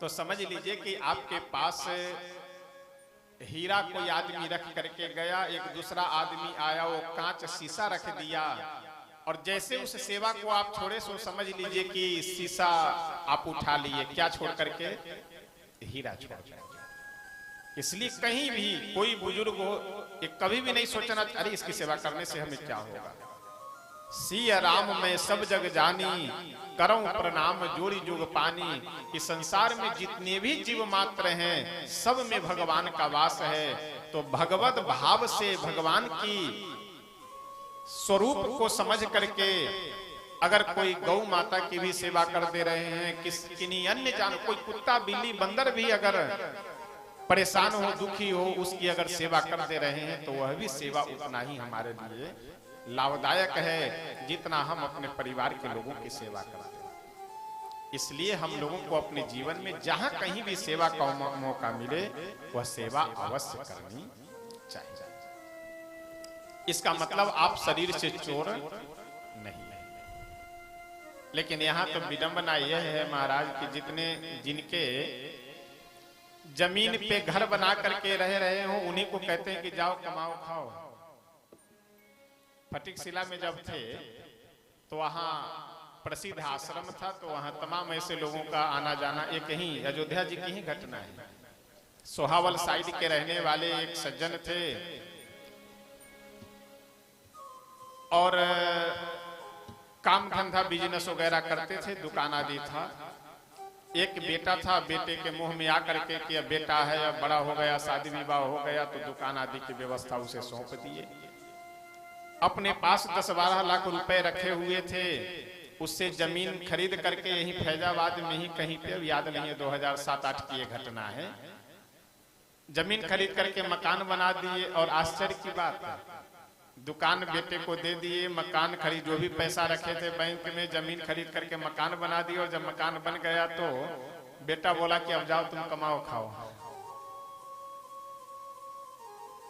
तो समझ लीजिए कि आपके पास हीरा कोई आदमी रख करके गया, एक दूसरा आदमी आया, वो कांच शीशा रख दिया, और जैसे उस सेवा को आप छोड़े सो समझ लीजिए कि शीशा आप उठा लिए, क्या छोड़ करके? हीरा छोड़ करके। इसलिए कहीं भी कोई बुजुर्ग हो, ये कभी भी नहीं सोचना अरे इसकी सेवा करने से हमें क्या होगा। सिया राम मैं सब जग जानी, करऊं प्रणाम जोड़ी जोग पानी। इस संसार में जितने भी जीव मात्र हैं सब में भगवान का वास है। तो भगवत भाव से भगवान की स्वरूप को समझ करके अगर कोई गौ माता की भी सेवा कर दे रहे हैं, किन्हीं अन्य जान कोई कुत्ता बिल्ली बंदर भी अगर परेशान हो दुखी हो उसकी अगर सेवा कर दे रहे हैं तो वह भी सेवा उतना ही हमारे लिए लाभदायक है जितना हम अपने परिवार के लोगों की सेवा करते हैं। इसलिए हम लोगों को अपने जीवन में जहां कहीं भी सेवा का मौका मिले वह सेवा अवश्य करनी चाहिए। इसका मतलब आप शरीर से चोर नहीं है। लेकिन यहाँ तो विडंबना यह है महाराज कि जिनके जमीन पे घर बना करके रह रहे हो उन्हीं को कहते हैं कि जाओ कमाओ खाओ। फटिकशिला में जब थे तो वहां प्रसिद्ध आश्रम था, तो वहां तमाम ऐसे लोगों का आना जाना। एक ही अयोध्या जी की ही घटना है। सोहावल साइड के रहने वाले एक सज्जन थे और काम धंधा बिजनेस वगैरह करते थे, दुकान आदि था। एक बेटा था, बेटे के मुंह में आकर के कि बेटा है अब बड़ा हो गया, शादी विवाह हो गया, तो दुकान आदि की व्यवस्था उसे सौंप दिए। अपने पास 10-12 लाख रुपए रखे हुए थे, उससे जमीन खरीद करके यही फैजाबाद में ही कहीं पे, याद नहीं है 2007-8 की ये घटना है, जमीन खरीद करके मकान बना दिए। और आश्चर्य की बात है दुकान बेटे को दे दिए, मकान खरीद जो भी पैसा रखे थे बैंक में जमीन खरीद करके मकान बना दिए। और जब मकान बन गया तो बेटा बोला कि अब जाओ तुम कमाओ खाओ,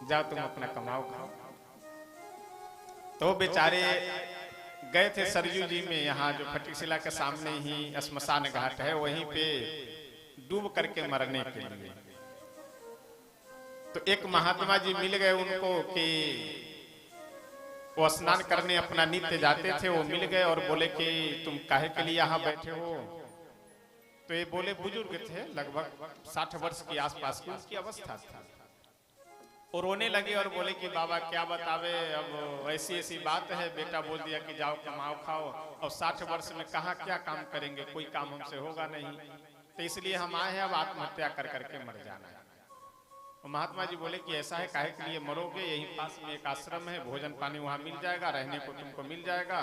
जाओ तुम अपना कमाओ खाओ। तो बेचारे गए थे सरयू जी में, यहाँ जो फटिकशिला के सामने ही श्मशान घाट है, वहीं पे डूब करके मरने के लिए। तो एक महात्मा जी मिल गए उनको कि वो स्नान करने अपना नित्य जाते थे, वो मिल गए और बोले कि तुम काहे के लिए यहाँ बैठे हो। तो ये बोले बुजुर्ग थे, लगभग 60 वर्ष के आसपास की उसकी अवस्था थी, और रोने लगे और बोले कि बाबा क्या बतावे, अब ऐसी ऐसी बात है, बेटा बोल दिया कि जाओ कमाओ खाओ, और 60 वर्ष में कहाँ क्या काम करेंगे, कोई काम हमसे होगा नहीं, तो इसलिए हम आए हैं अब आत्महत्या कर करके मर जाना है। महात्मा जी बोले कि ऐसा है, काहे के लिए मरोगे, यहीं पास में एक आश्रम है, भोजन पानी वहां मिल जाएगा, रहने को तुमको मिल जाएगा,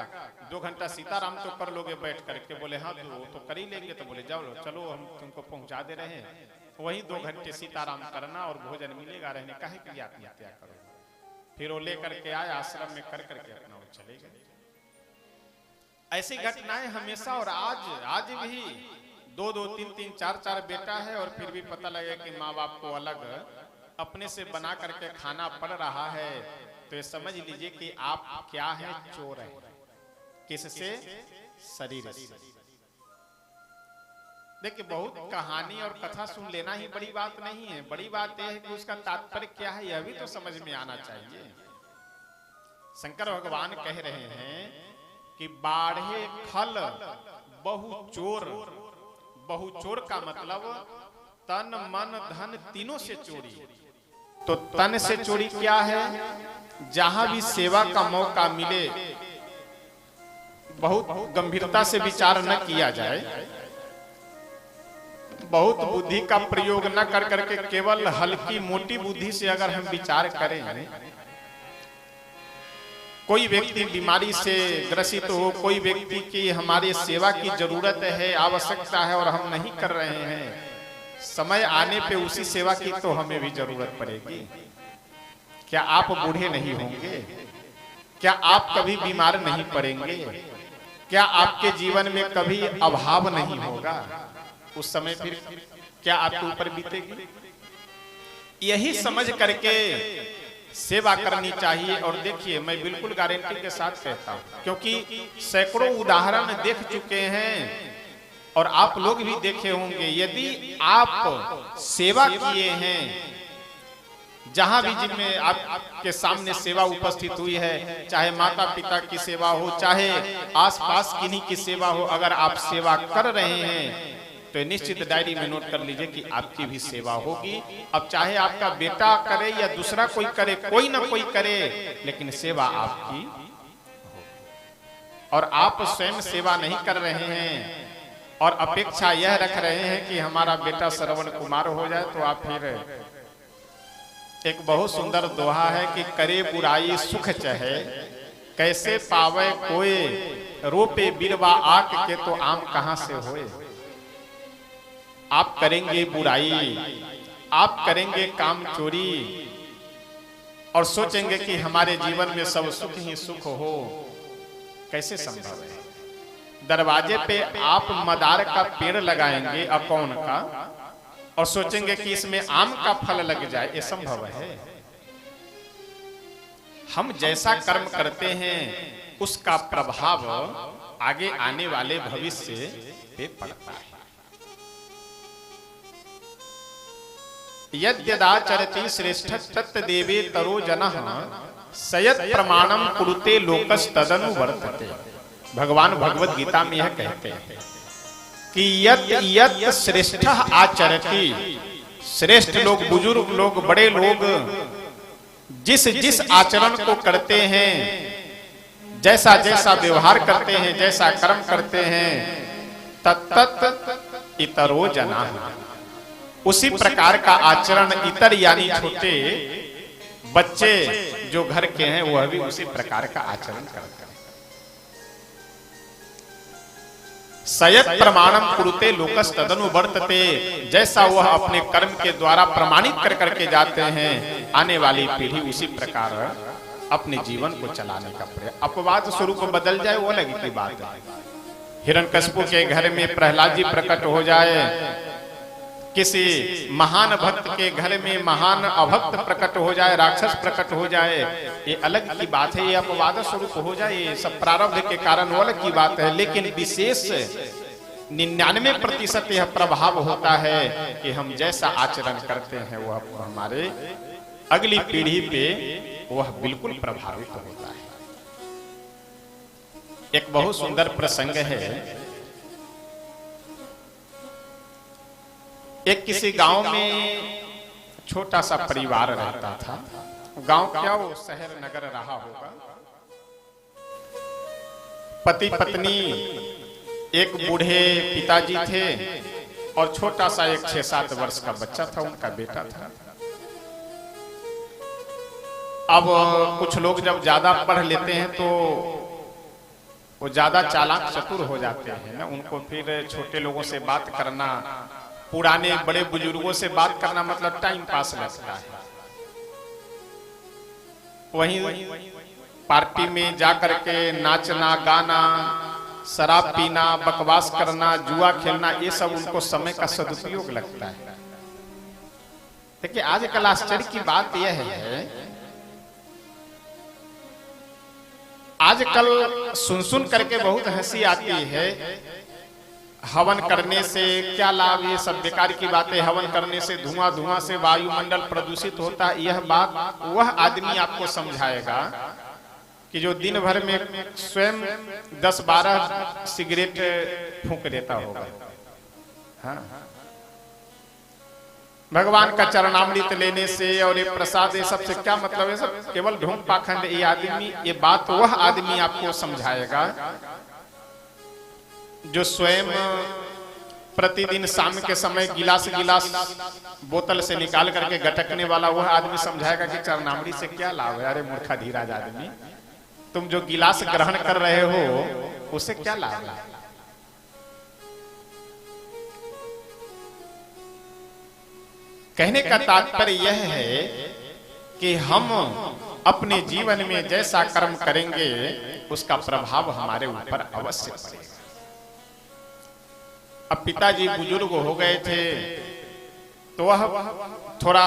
2 घंटा सीताराम तो कर लोगे बैठ करके। बोले हाँ तो कर ही लेंगे। तो बोले जाओ चलो हम तुमको पहुंचा दे रहे हैं, वहीं 2 घंटे सीताराम करना और भोजन मिलेगा, रहने काहे के लिए आत्महत्या करोगे। फिर वो लेकर के आए आश्रम में कर करके अपना वो चले गए। ऐसी घटनाएं हमेशा, और आज भी 2-2, 3-3, 4-4 बेटा है और फिर भी पता लगे कि माँ बाप को अलग अपने से बना करके खाना पड़ रहा है। तो ये समझ लीजिए कि आप क्या है, चोर है। किससे? शरीर से। देखिए बहुत कहानी और कथा सुन लेना ही बड़ी बात नहीं है, बड़ी बात यह है कि उसका तात्पर्य क्या है यह भी तो समझ में आना चाहिए। शंकर भगवान कह रहे हैं कि बाढ़े खल बहु चोर। बहु चोर का मतलब तन मन धन तीनों से चोरी। तो तन से चोरी क्या है? जहां भी सेवा का मौका मिले बहुत गंभीरता से विचार न किया जाए, बहुत बुद्धि का प्रयोग न कर करके केवल हल्की मोटी बुद्धि से अगर हम विचार करें, कोई व्यक्ति बीमारी से ग्रसित हो, कोई व्यक्ति की हमारी सेवा की जरूरत है, आवश्यकता है और हम नहीं कर रहे हैं, समय आने पे उसी सेवा की तो हमें भी जरूरत पड़ेगी। क्या आप बूढ़े नहीं होंगे? क्या आप कभी बीमार नहीं पड़ेंगे? क्या आपके जीवन में कभी अभाव नहीं होगा? उस समय फिर क्या आपके ऊपर बीतेगी? यही समझ करके सेवा करनी चाहिए। और देखिए मैं बिल्कुल गारंटी के साथ कहता हूं, क्योंकि सैकड़ों उदाहरण देख चुके हैं और आप लोग भी देखे होंगे, यदि आप सेवा किए हैं, जहां भी जिनमें आपके सामने सेवा उपस्थित हुई है, चाहे माता पिता की सेवा हो, चाहे आसपास किन्हीं की सेवा हो, अगर आप सेवा कर रहे हैं तो निश्चित डायरी में नोट कर लीजिए कि आपकी भी सेवा होगी। अब चाहे आपका बेटा करे या दूसरा कोई करे, कोई ना कोई करे, लेकिन सेवा आपकी। और आप स्वयं सेवा नहीं कर रहे हैं और अपेक्षा यह रख रहे हैं कि हमारा बेटा श्रवण कुमार हो जाए, तो आप फिर, एक बहुत सुंदर दोहा है कि करे बुराई सुख चहे, कैसे पावे कोई, रोपे बिरवा आक के तो आम कहां से होए। आप करेंगे बुराई, आप करेंगे काम चोरी और सोचेंगे कि हमारे जीवन में सब सुख ही सुख हो, कैसे संभव है। दरवाजे पे आप मदार का पेड़ लगाएंगे अकौन का और सोचेंगे कि इसमें आम का फल लग जाए, ये संभव है। हम जैसा कर्म करते हैं उसका प्रभाव आगे आने वाले भविष्य पे पड़ता है। यद्यदाचरति श्रेष्ठ तत्देवे तरो जनः सयत् प्रमाणम कुरुते लोकस तदनु वर्तते। भगवान भगवत गीता में यह कहते हैं कि यत् यत् श्रेष्ठ आचरति, श्रेष्ठ लोग, बुजुर्ग लोग, बड़े लोग जिस जिस आचरण को करते हैं, जैसा जैसा व्यवहार करते हैं, जैसा कर्म करते हैं, तत्तत् इतरो जनाः, उसी प्रकार का आचरण इतर यानी छोटे बच्चे जो घर के हैं वह भी उसी प्रकार का आचरण करते हैं। सयत् प्रमाणम कुरुते लोकस तदनु वर्तते, जैसा वह अपने कर्म के द्वारा प्रमाणित कर करके जाते हैं, आने वाली पीढ़ी उसी प्रकार अपने जीवन को चलाने का प्रयास। अपवाद स्वरूप बदल जाए वो अलग की बात है। हिरण्यकशिपु के घर में प्रहलाद जी प्रकट हो जाए, किसी महान भक्त के घर में महान अभक्त प्रकट हो जाए, राक्षस प्रकट हो जाए, ये अलग की बात है। ये अपवाद स्वरूप हो जाए, ये सब प्रारब्ध के कारण वो अलग की बात है। लेकिन विशेष 99% यह प्रभाव होता है कि हम जैसा आचरण करते हैं वह हमारे अगली पीढ़ी पे वह बिल्कुल प्रभावित होता है। एक बहुत सुंदर प्रसंग है। एक किसी गांव में छोटा सा परिवार रहता था। गांव क्या, वो शहर नगर रहा होगा। पति पत्नी, एक बूढ़े पिताजी थे और छोटा सा एक 6-7 वर्ष का बच्चा था, उनका बेटा था। अब कुछ लोग जब ज्यादा पढ़ लेते हैं तो वो ज्यादा चालाक चतुर हो जाते हैं ना, उनको फिर छोटे लोगों से बात करना, पुराने बड़े बुजुर्गों से बात करना मतलब टाइम पास लगता है। वहीं पार्टी में जाकर के नाचना गाना, शराब पीना, बकवास करना, जुआ खेलना, ये सब उनको समय का सदुपयोग लगता है। देखिए आजकल आश्चर्य की बात यह है, आजकल सुन करके बहुत हंसी आती है। हवन करने से क्या लाभ, ये सब बेकार की बातें। हवन करने से धुआं से वायुमंडल प्रदूषित होता है। यह बात वह आदमी आपको समझाएगा कि जो दिन भर में स्वयं 10-12 सिगरेट फूंक देता होगा। हाँ, भगवान का चरणामृत लेने से और ये प्रसाद, ये सबसे क्या मतलब है, सब केवल ढोंग पाखंड। ये आदमी, ये बात वह आदमी आपको समझाएगा जो स्वयं प्रतिदिन शाम के समय गिलास बोतल से निकाल करके गटकने वाला। वह आदमी समझाएगा कि चरणामृत से क्या लाभ है। अरे मूर्खा धीराज आदमी, तुम जो गिलास ग्रहण कर रहे हो उससे क्या लाभ है। कहने का तात्पर्य यह है कि हम अपने जीवन में जैसा कर्म करेंगे उसका प्रभाव हमारे ऊपर अवश्य पड़ेगा। अब पिताजी बुजुर्ग हो गए थे तो वह थोड़ा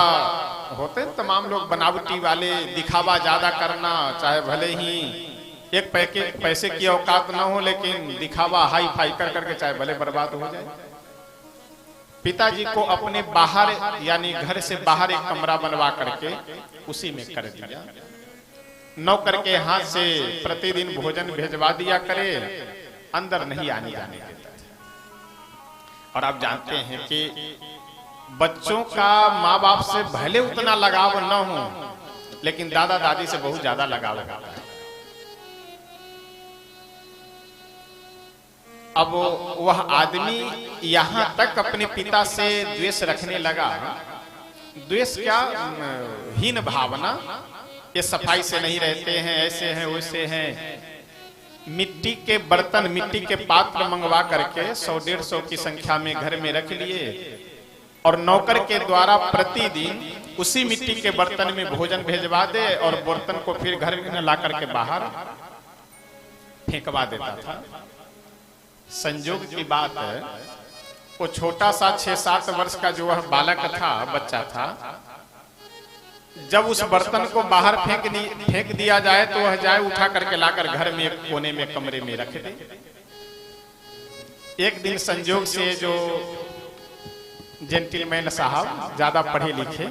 होते तमाम लोग बनावटी वाले, दिखावा ज्यादा करना, चाहे भले ही एक पैसे की औकात ना हो, लेकिन दिखावा हाई फाई कर करके चाहे भले बर्बाद हो जाए। पिताजी को अपने बाहर यानी घर से बाहर एक कमरा बनवा करके उसी में कर दिया। नौकर के हाथ से प्रतिदिन भोजन भेजवा दिया करे, अंदर नहीं आने जाने देता था। और आप जानते हैं कि बच्चों का माँ बाप से भले उतना लगाव न हो, लेकिन दादा दादी से बहुत ज्यादा लगाव है। अब वह आदमी यहां तक अपने पिता से द्वेष रखने लगा। द्वेष क्या, हीन भावना, ये सफाई से नहीं रहते हैं, ऐसे हैं वैसे हैं। मिट्टी के बर्तन, मिट्टी के पात्र मंगवा करके 100-150 की संख्या में घर में रख लिए और नौकर के द्वारा प्रतिदिन उसी मिट्टी के बर्तन में भोजन भेजवा दे और बर्तन को फिर घर में ला करके बाहर फेंकवा देता था। संयोग की बात है, वो छोटा सा 6-7 वर्ष का जो वह बालक था, बच्चा था, जब उस बर्तन को बाहर फेंक दिया जाए तो वह जाए उठा करके लाकर घर में एक कोने में कमरे में रख दे। एक दिन संयोग से जो जेंटलमैन साहब ज्यादा पढ़े लिखे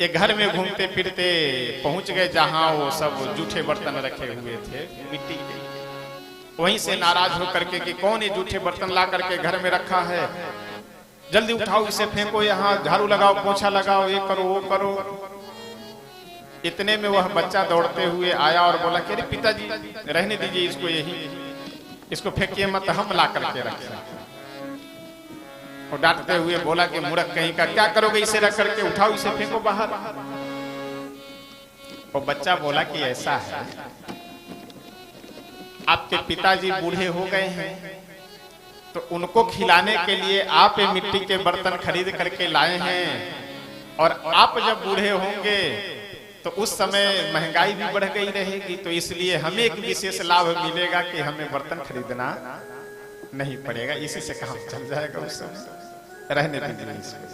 ये घर में घूमते फिरते पहुंच गए जहां वो सब जूठे बर्तन रखे हुए थे मिट्टी के। वहीं से नाराज होकर के कि कौन ये जूठे बर्तन ला करके घर में रखा है, जल्दी उठाओ इसे फेंको, यहाँ झाड़ू लगाओ, पोछा लगाओ, ये करो वो करो। इतने में वह बच्चा दौड़ते हुए आया और बोला कि अरे पिताजी रहने दीजिए इसको, यही इसको फेंकिए मत, हम ला करके रखे। और डांटते हुए बोला कि मूर्ख कहीं का, क्या करोगे इसे रख करके, उठाओ इसे फेंको बाहर। वो बच्चा बोला कि ऐसा है, आपके पिताजी बूढ़े हो गए हैं तो उनको खिलाने के लिए आप ये मिट्टी के बर्तन खरीद करके लाए हैं, और आप जब बूढ़े होंगे तो उस समय महंगाई भी बढ़ गई रहेगी, तो इसलिए हमें एक विशेष लाभ मिलेगा कि हमें बर्तन खरीदना नहीं पड़ेगा। इसी से काम चल जाएगा, उस समय रहने दीजिए इसको।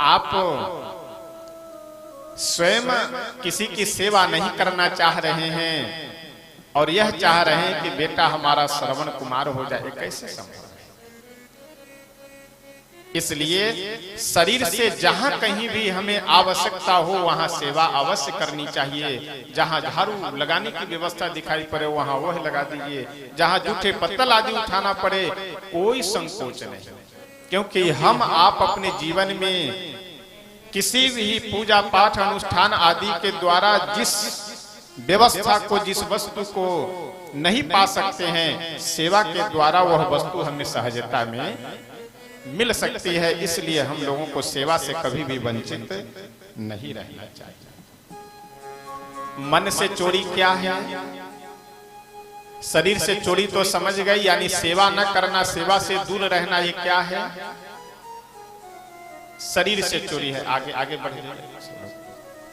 आप स्वयं किसी की सेवा नहीं करना चाह रहे हैं और यह चाह रहे हैं कि बेटा हमारा श्रवण कुमार हो जाए, कैसे संभव है? इसलिए शरीर से जहां कहीं भी हमें आवश्यकता हो वहां सेवा अवश्य करनी चाहिए। जहां झाड़ू लगाने की व्यवस्था दिखाई पड़े वहां वह लगा दीजिए, जहां जूठे पत्तल आदि उठाना पड़े कोई संकोच नहीं, क्योंकि हम आप अपने जीवन में किसी भी पूजा पाठ अनुष्ठान आदि के द्वारा जिस व्यवस्था को, जिस वस्तु को नहीं पा सकते हैं, सेवा के द्वारा वह वस्तु हमें सहजता में मिल सकती है। इसलिए हम लोगों को सेवा से कभी भी वंचित नहीं रहना चाहिए। मन से चोरी क्या है? शरीर से चोरी तो समझ गई, यानी सेवा न करना, सेवा से दूर रहना, ये क्या है? शरीर से चोरी है। आगे आगे बढ़ जाओ,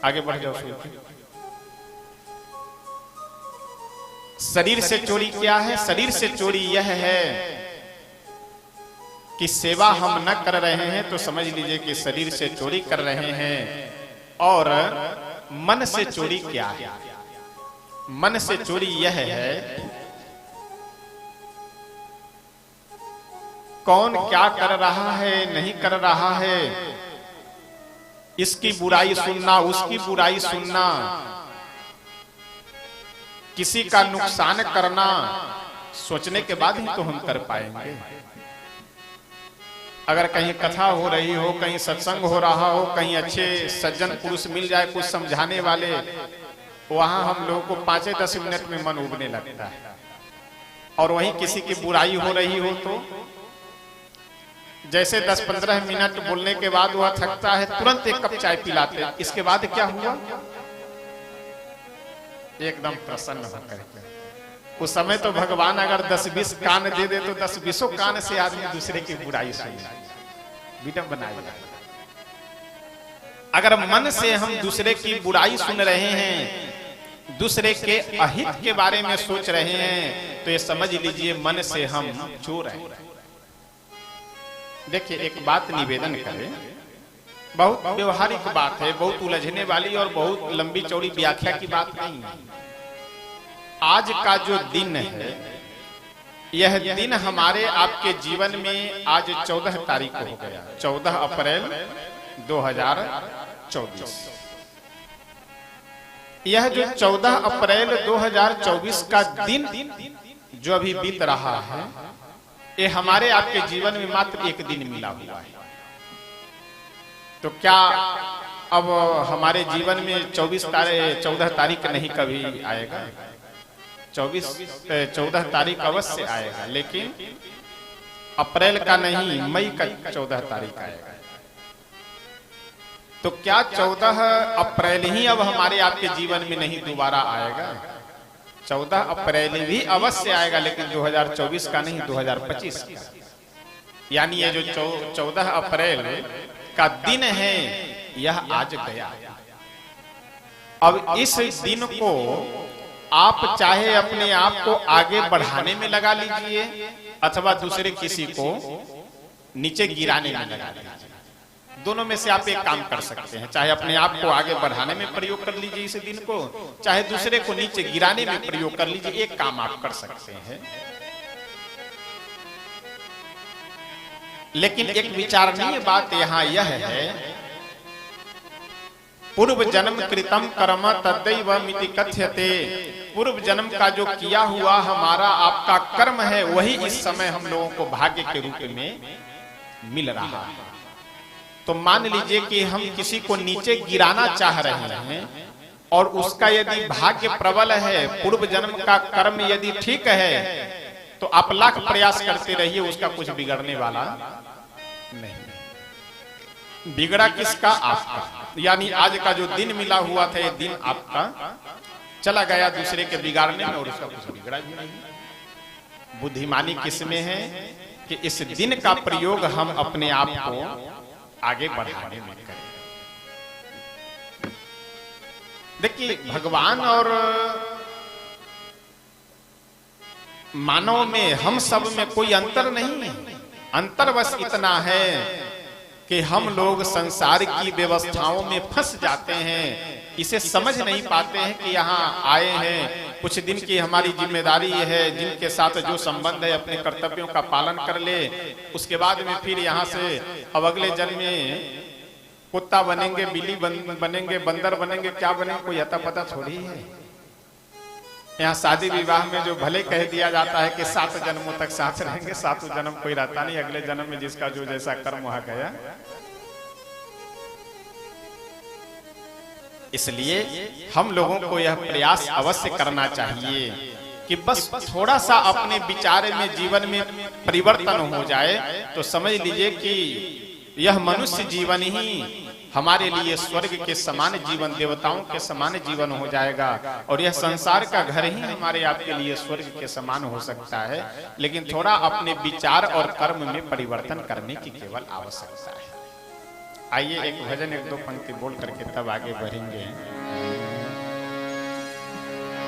आगे बढ़ जाओ। शरीर से चोरी क्या है? शरीर से चोरी यह है कि सेवा हम न कर रहे हैं तो समझ लीजिए कि शरीर से चोरी कर रहे हैं। और मन से चोरी क्या है? मन से चोरी यह है कौन क्या कर रहा है, नहीं कर रहा है, इसकी बुराई सुनना, उसकी बुराई सुनना, किसी का नुकसान करना, सोचने के बाद ही तो हम कर पाएंगे। अगर कहीं कथा हो रही हो, कहीं सत्संग हो रहा हो, कहीं अच्छे सज्जन पुरुष मिल जाए कुछ समझाने वाले, वहां हम लोगों को 5-10 मिनट में मन उबने लगता है। और वहीं किसी की बुराई हो रही हो तो जैसे 10-15 मिनट बोलने के बाद वह थकता है, तुरंत एक कप चाय पिलाते। इसके बाद क्या हुआ? एकदम प्रसन्न होकर। उस समय तो भगवान अगर 10-20 कान दे दे तो 10-20 कान से आदमी दूसरे की बुराई सुने, विडंबना बनाएगा। अगर मन से हम दूसरे की बुराई सुन रहे हैं, दूसरे के अहित के बारे में सोच रहे हैं, तो ये समझ लीजिए मन से हम चोर हैं। देखिए, एक बात निवेदन करें, बहुत व्यवहारिक बात है, बहुत उलझने वाली और बहुत लंबी चौड़ी व्याख्या की बात नहीं है। आज का जो दिन है, यह दिन हमारे आपके जीवन में आज 14 तारीख को हो गया, 14 अप्रैल 2024। यह जो 14 अप्रैल 2024 का दिन जो अभी बीत रहा है, ये हमारे आपके जीवन में मात्र एक दिन मिला हुआ है। तो क्या अब हमारे जीवन में 14 तारीख नहीं कभी आएगा? 14 तारीख अवश्य आएगा, लेकिन अप्रैल का नहीं, मई का 14 तारीख आएगा। तो क्या 14 अप्रैल ही अब हमारे आपके जीवन में नहीं दोबारा आएगा? 14 अप्रैल भी अवश्य आएगा, लेकिन 2024 का नहीं, 2025 का। यानी ये जो 14 अप्रैल का दिन है, यह आज गया। अब इस दिन को आप चाहे अपने आप को आगे बढ़ाने में लगा लीजिए, अथवा दूसरे किसी को नीचे गिराने में लगा लीजिए। दोनों में से आप एक काम कर सकते हैं। चाहे अपने आप को आगे बढ़ाने में प्रयोग कर लीजिए इस दिन को, चाहे दूसरे को नीचे गिराने में प्रयोग कर लीजिए। एक काम आप कर सकते हैं। लेकिन एक विचारणीय बात यहाँ यह है, पूर्व जन्म कृतम कर्म तद्दैव मिति कथ्यते। पूर्व जन्म का जो किया हुआ हमारा आपका कर्म है, वही इस समय हम लोगों को भाग्य के रूप में मिल रहा है। तो मान लीजिए कि हम किसी को नीचे गिराना चाह रहे हैं, और उसका यदि भाग्य प्रबल है, पूर्व जन्म का कर्म यदि ठीक है, तो आप लाख प्रयास करते रहिए, उसका कुछ बिगड़ने वाला नहीं। बिगड़ा किसका? आपका। यानी आज का जो दिन मिला हुआ था, ये दिन आपका चला गया दूसरे के बिगाड़ने में, और उसका कुछ बिगड़ा भी नहीं। बुद्धिमानी किसमें है कि इस दिन का प्रयोग हम अपने आप को आगे बढ़ाने में करें। देखिए, भगवान और मानव में, हम सब में कोई अंतर नहीं है। अंतर बस इतना है कि हम लोग संसार की व्यवस्थाओं में फंस जाते हैं, इसे समझ नहीं पाते हैं कि यहाँ आए हैं, कुछ दिन की हमारी जिम्मेदारी है, जिनके साथ जो संबंध है अपने कर्तव्यों का पालन कर ले, उसके बाद में फिर यहाँ से अब अगले जन्म में कुत्ता बनेंगे, बिल्ली बनेंगे, बंदर बनेंगे, क्या बनेंगे, कोई अता पता थोड़ी है। यहाँ शादी विवाह में जो भले कह दिया जाता है कि 7 जन्मों तक साथ रहेंगे, 7 जन्म कोई रहता नहीं, अगले जन्म में जिसका जो जैसा कर्म वहां गया। इसलिए हम लोगों को यह प्रयास अवश्य करना चाहिए कि बस थोड़ा सा अपने विचार में, जीवन में परिवर्तन हो जाए, तो समझ लीजिए कि यह मनुष्य जीवन ही हमारे लिए स्वर्ग के समान जीवन, देवताओं के समान जीवन हो जाएगा, और यह संसार का घर ही हमारे आपके लिए स्वर्ग के समान हो सकता है। लेकिन थोड़ा अपने विचार और कर्म में परिवर्तन करने की केवल आवश्यकता है। आइए एक भजन, 1-2 पंक्ति बोल करके तब आगे बढ़ेंगे।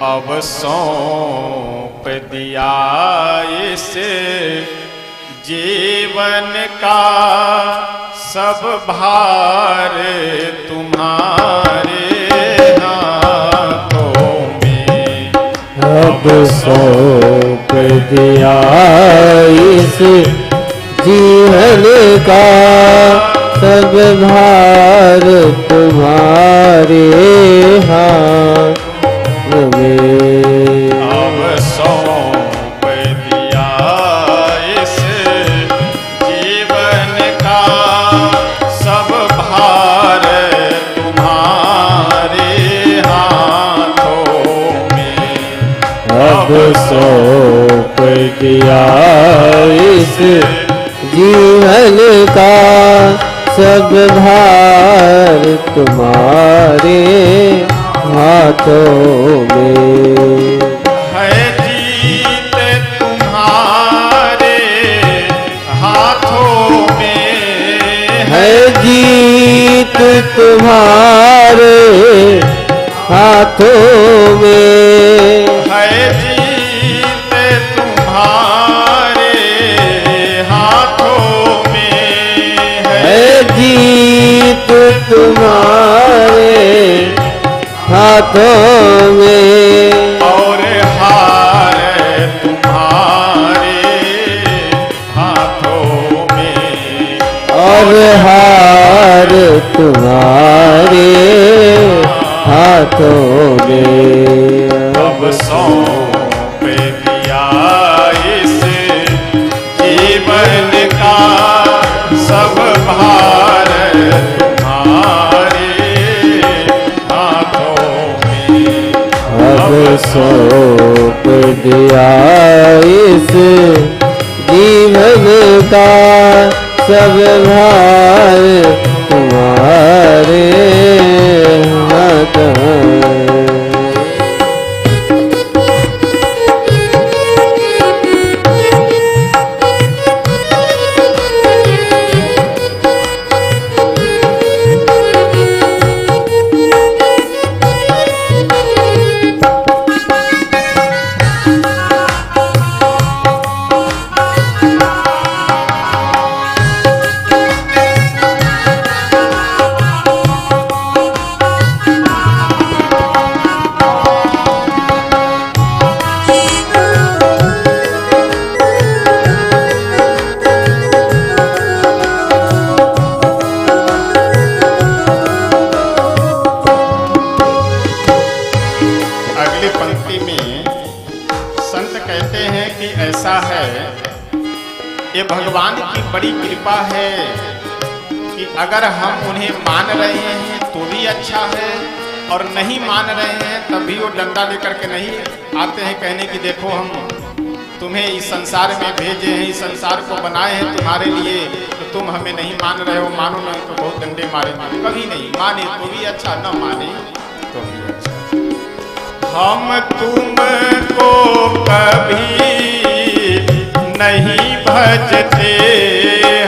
अब सौंप दिया इस जीवन का सब भार तुम्हारे हाथों में। अब सौंप दिया इस जीवन का सब भार तुम्हारे हाथ में। अब सौंप दिया इस जीवन का सब भार तुम्हारे हाथों में। अब सौंप दिया इस जीवन का सब भार तुम्हारे हाथों में। है जीत तुम्हारे हाथों में, है जीत तुम्हारे हाथों में। है जीत तुम्हारे हाथों में। है जीत तुम्हारे हाथों में। अब सौंप दिया इस जीवन का सब भार तुम्हारे हाथों में। अब सौंप दिया इस जीवन का सब भार तुम्हारे हाथों में। ऐसा है, ये भगवान की बड़ी कृपा है कि अगर हम उन्हें मान रहे हैं तो भी अच्छा है, और नहीं मान रहे हैं तब भी वो डंडा लेकर के नहीं आते हैं कहने की देखो हम तुम्हें इस संसार में भेजे हैं, इस संसार को बनाए हैं तुम्हारे लिए, तो तुम हमें नहीं मान रहे हो, मानो नहीं तो बहुत डंडे मारे। कभी नहीं माने तो भी अच्छा, न माने तो भी अच्छा। हम तुमको कभी नहीं भजते,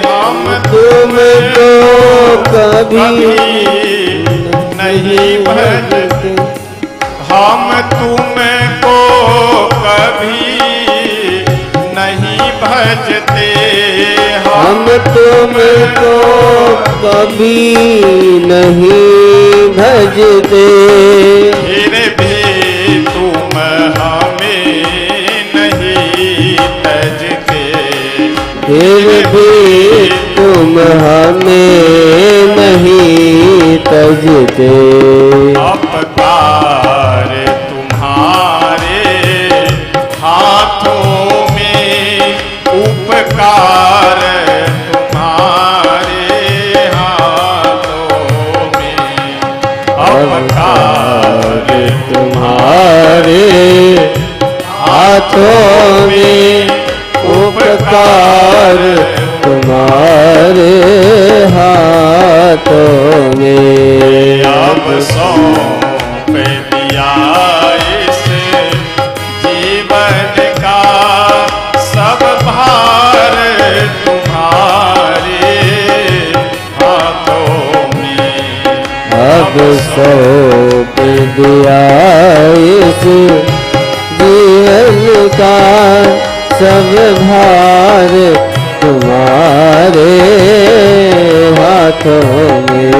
हम तुमको कभी नहीं भजते, हम तुमको कभी नहीं भजते, हम तुमको कभी नहीं भजते, फिर भी तुम हमें नहीं तजते, फिर भी तुम हमें नहीं तजते। अपकार तुम्हारे हाथों में, उपकार तुम्हारे हाथों में, अपकार तुम्हारे हाथों में, उपकार तुम्हारे हाथों में। अब सौंप दिया इस जीवन का सब भार तुम्हारे हाथों में। अब सौंप दिया इस जीवन का सब भार तुम्हारे हाथों में।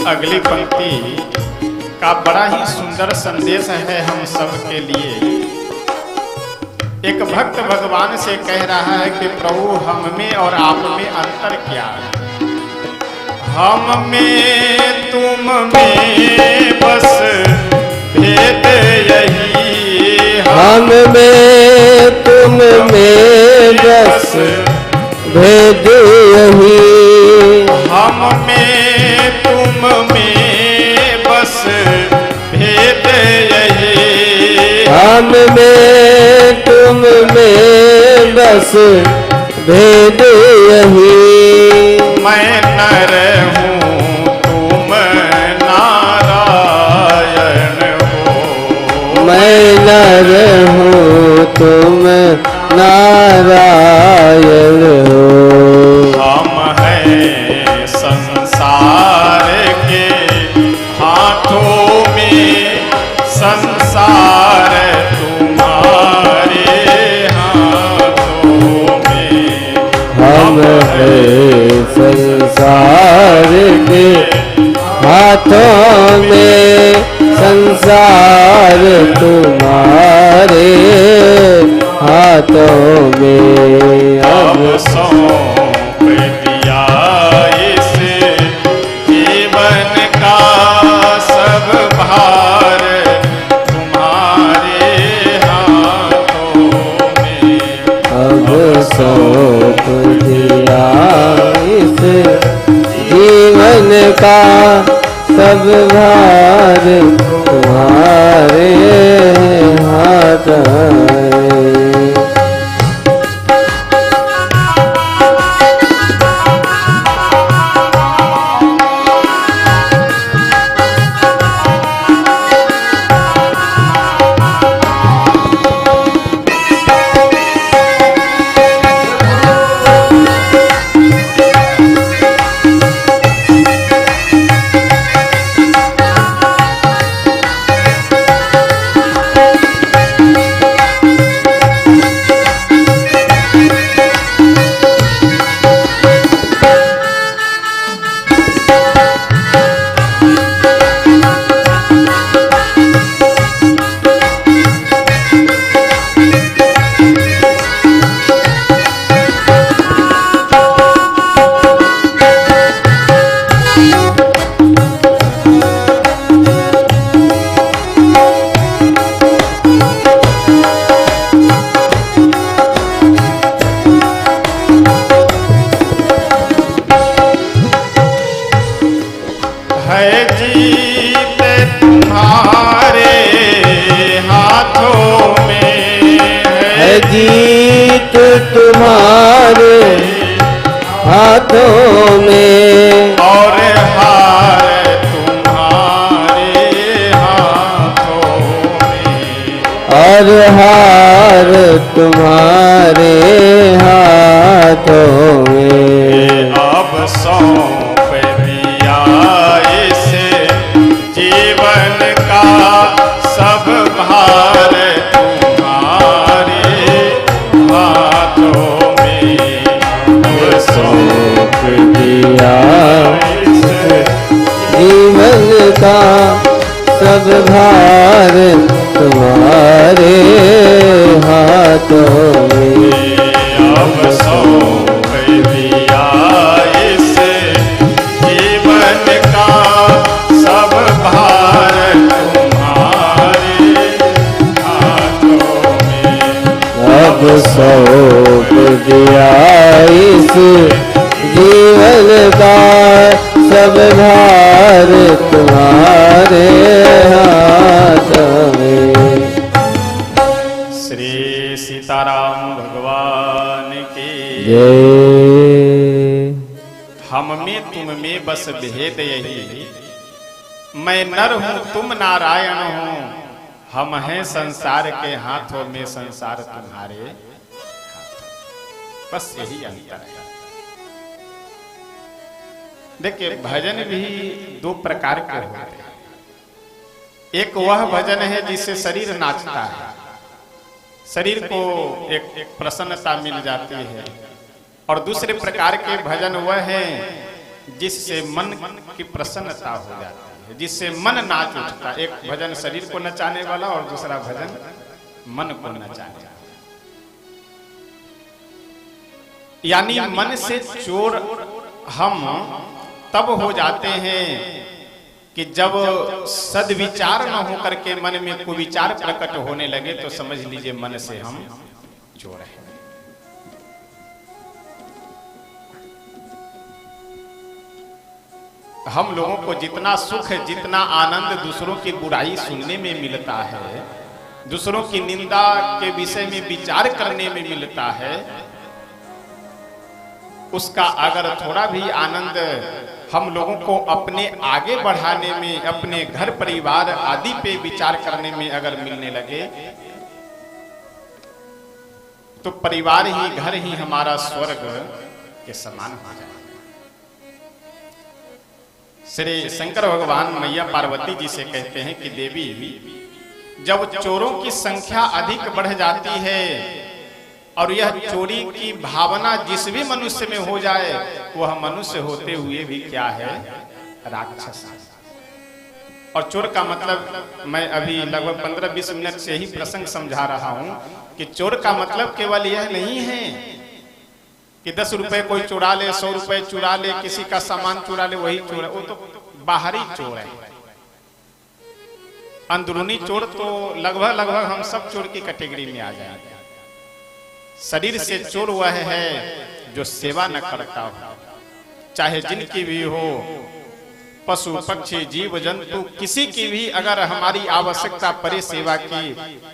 अगली पंक्ति का बड़ा ही सुंदर संदेश है हम सब के लिए। एक भक्त भगवान से कह रहा है कि प्रभु हम में और आप में अंतर क्या है? हम में तुम में बस भेद यही, हम में तुम में बस भेद यही, हम में तुम में बस भेद यही, हम में तुम में बस बस भेद यही। मैं नर हूँ तुम नारायण हो, मैं नर हूँ तुम नारायण हो। हम हैं संसार के हाथों में, संसार तुम्हारे हाथों में। हम हैं संसार के हाथों में, संसार तुम्हारे हाथों में। अब सौंप दिया इस जीवन का सब भार तुम्हारे हाथों में। अब सौंप दिया इस जीवन का सब भार तुम्हारे हाथ है। है जीत तुम्हारे हाथों में, है जीत तुम्हारे हाथों में, और हार तुम्हारे हाथों में। और हार तुम्हारे हाथों में। अब सौंप दिया इस जीवन का सब भार तुम्हारे हाथों में। अब सौंप दिया इस जीवन का सब भार तुम्हारे हाथों में। अब सौंप दिया इस जीवन का सब भार तुम्हारे हाथों में। अब सौंप दिया इस जीवन का सब भार तुम्हारे हाथ में। श्री सीताराम भगवान की जय। हम में तुम में बस भेद यही, मैं नर हूँ तुम नारायण हो, हम हैं संसार के हाथों में, संसार तुम्हारे हाथों। बस यही अंतर है। देखिए भजन भी दो प्रकार के होते हैं। एक वह भजन है जिससे शरीर नाचता है, शरीर को एक प्रसन्नता मिल जाती है, और दूसरे प्रकार के भजन वह है जिससे मन की प्रसन्नता हो जाती है, जिससे मन नाच उठता है। एक भजन शरीर को नचाने वाला और दूसरा भजन मन को नचाने वाला। यानी मन से चोर हम तब हो जाते हैं कि जब सद्विचार न हो करके मन में कुविचार प्रकट होने लगे, तो समझ लीजिए मन से हम चोर हैं। हम लोगों को जितना सुख, जितना आनंद दूसरों की बुराई सुनने में मिलता है, दूसरों की निंदा के विषय में विचार करने में मिलता है, उसका अगर थोड़ा भी आनंद हम लोगों को अपने आगे बढ़ाने में, अपने घर परिवार आदि पे विचार करने में अगर मिलने लगे, तो परिवार ही, घर ही हमारा स्वर्ग के समान हो जाए। श्री शंकर भगवान मैया पार्वती जी से कहते हैं कि देवी, जब चोरों की संख्या अधिक बढ़ जाती है और यह चोरी की भावना जिस भी मनुष्य में हो जाए, वह मनुष्य होते हुए भी क्या है, राक्षस। और चोर का मतलब, मैं अभी लगभग 15-20 मिनट से ही प्रसंग समझा रहा हूं कि चोर का मतलब केवल यह नहीं है कि 10 रुपए कोई चुरा ले, 100 रुपए चुरा ले, किसी का सामान चुरा ले, वही चोर है। वो तो बाहरी चोर है। अंदरूनी चोर तो लगभग हम सब चोर की कैटेगरी में आ जाएंगे। शरीर से चोर वह है जो सेवा न करता हो, चाहे जिनकी भी हो, पशु पक्षी जीव जंतु किसी की भी अगर हमारी आवश्यकता पड़े सेवा की,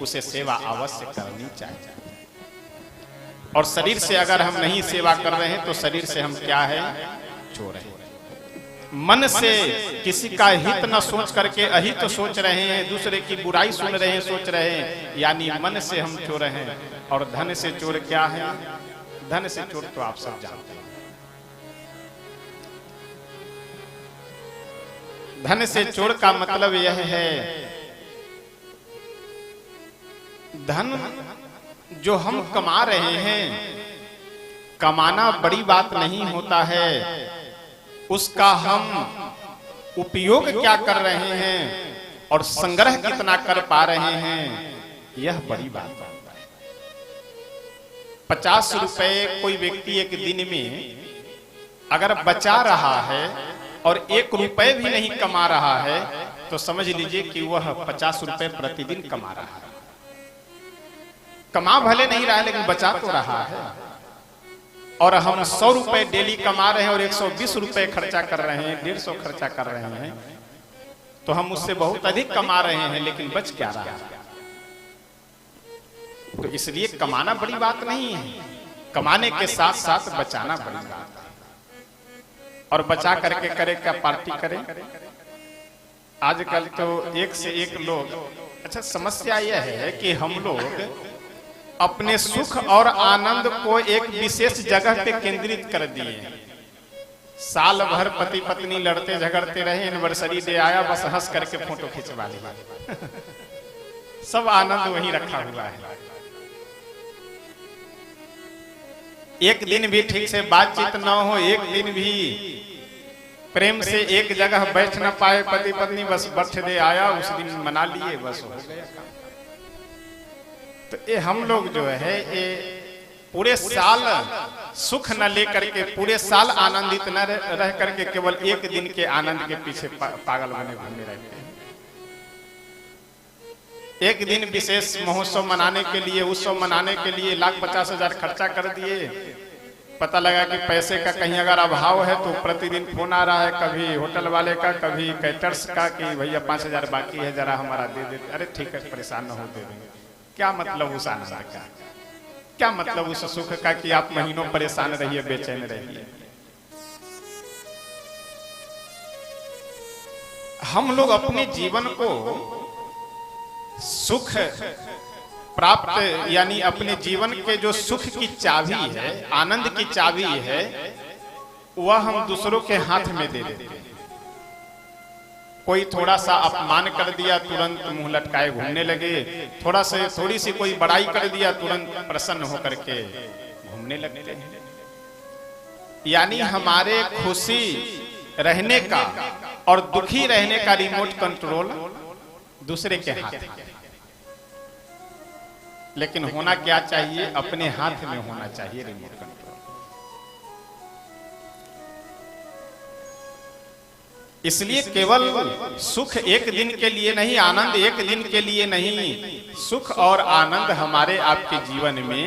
उसे सेवा अवश्य करनी चाहिए। और शरीर से अगर हम नहीं सेवा कर रहे हैं तो शरीर से हम क्या है, चोर है। मन से किसी का हित न सोच करके अहित सोच रहे हैं, दूसरे की बुराई सुन रहे हैं, सोच रहे हैं, यानी मन से हम चोर हैं। और धन से चोर क्या है, धन से चोर तो आप सब जानते हैं। धन से चोर का मतलब यह है, धन जो हम कमा रहे हैं, कमाना बड़ी बात नहीं होता है, उसका हम उपयोग क्या कर रहे हैं और संग्रह कितना कर पा रहे हैं, यह बड़ी बात है। 50 रुपए कोई व्यक्ति एक दिन में अगर बचा रहा है और 1 रुपए भी नहीं कमा रहा है, तो समझ लीजिए कि वह 50 रुपए प्रतिदिन कमा रहा है। कमा भले नहीं रहा है, लेकिन बचा तो रहा है। और हम 100 रुपए डेली कमा रहे हैं और 120 रुपए खर्चा कर रहे हैं, 150 खर्चा कर रहे हैं, तो हम उससे बहुत अधिक कमा रहे हैं, लेकिन बच क्या रहा है। तो इसलिए कमाना बड़ी बात नहीं है, कमाने के साथ साथ बचाना बड़ी बात है। और बचा करके करे क्या, पार्टी करें। आजकल तो एक से एक लोग, अच्छा समस्या यह है कि हम लोग अपने सुख और आनंद को एक विशेष जगह पे केंद्रित कर दिए। साल भर पति पत्नी लड़ते झगड़ते रहे, एनिवर्सरी डे आया, बस हंस करके फोटो खिंचवा लिया। सब आनंद वहीं रखा हुआ है। एक दिन भी ठीक से बातचीत न हो, एक दिन भी प्रेम से एक जगह बैठ न पाए पति पत्नी, बस बर्थडे आया उस दिन मना लिए, बस हो गया। तो ये हम लोग जो है, ये पूरे साल सुख न लेकर के, पूरे साल आनंदित न रह करके केवल एक दिन के आनंद के पीछे पागल बने घूमे रहते हैं। एक दिन विशेष महोत्सव मनाने के लिए, उत्सव मनाने के लिए 1,50,000 खर्चा कर दिए। पता लगा कि पैसे का कहीं अगर अभाव है तो प्रतिदिन फोन आ रहा है, कभी होटल वाले का, कभी कैटर्स का, कि भैया 5,000 बाकी है, जरा हमारा दे देते। अरे ठीक है, परेशान न हो, दे देंगे। क्या मतलब उस आनंद का, क्या मतलब उस सुख का कि आप महीनों परेशान रहिए, बेचैन रहिए। हम लोग अपने जीवन को सुख प्राप्त, यानी अपने जीवन के जो सुख की चाबी है, आनंद की चाबी है, वह हम दूसरों के हाथ में दे देते हैं। कोई थोड़ा सा अपमान कर दिया, तुरंत मुंह लटकाए घूमने लगे। थोड़ी सी कोई बड़ाई कर दिया, तुरंत प्रसन्न होकर के घूमने लगते हैं। यानी हमारे खुशी रहने का और दुखी रहने का रिमोट कंट्रोल दूसरे के हाथ में। लेकिन होना क्या चाहिए, अपने हाथ में होना चाहिए रिमोट कंट्रोल। इसलिए केवल सुख एक दिन के लिए नहीं, आनंद एक दिन के लिए नहीं, सुख और आनंद हमारे आपके जीवन में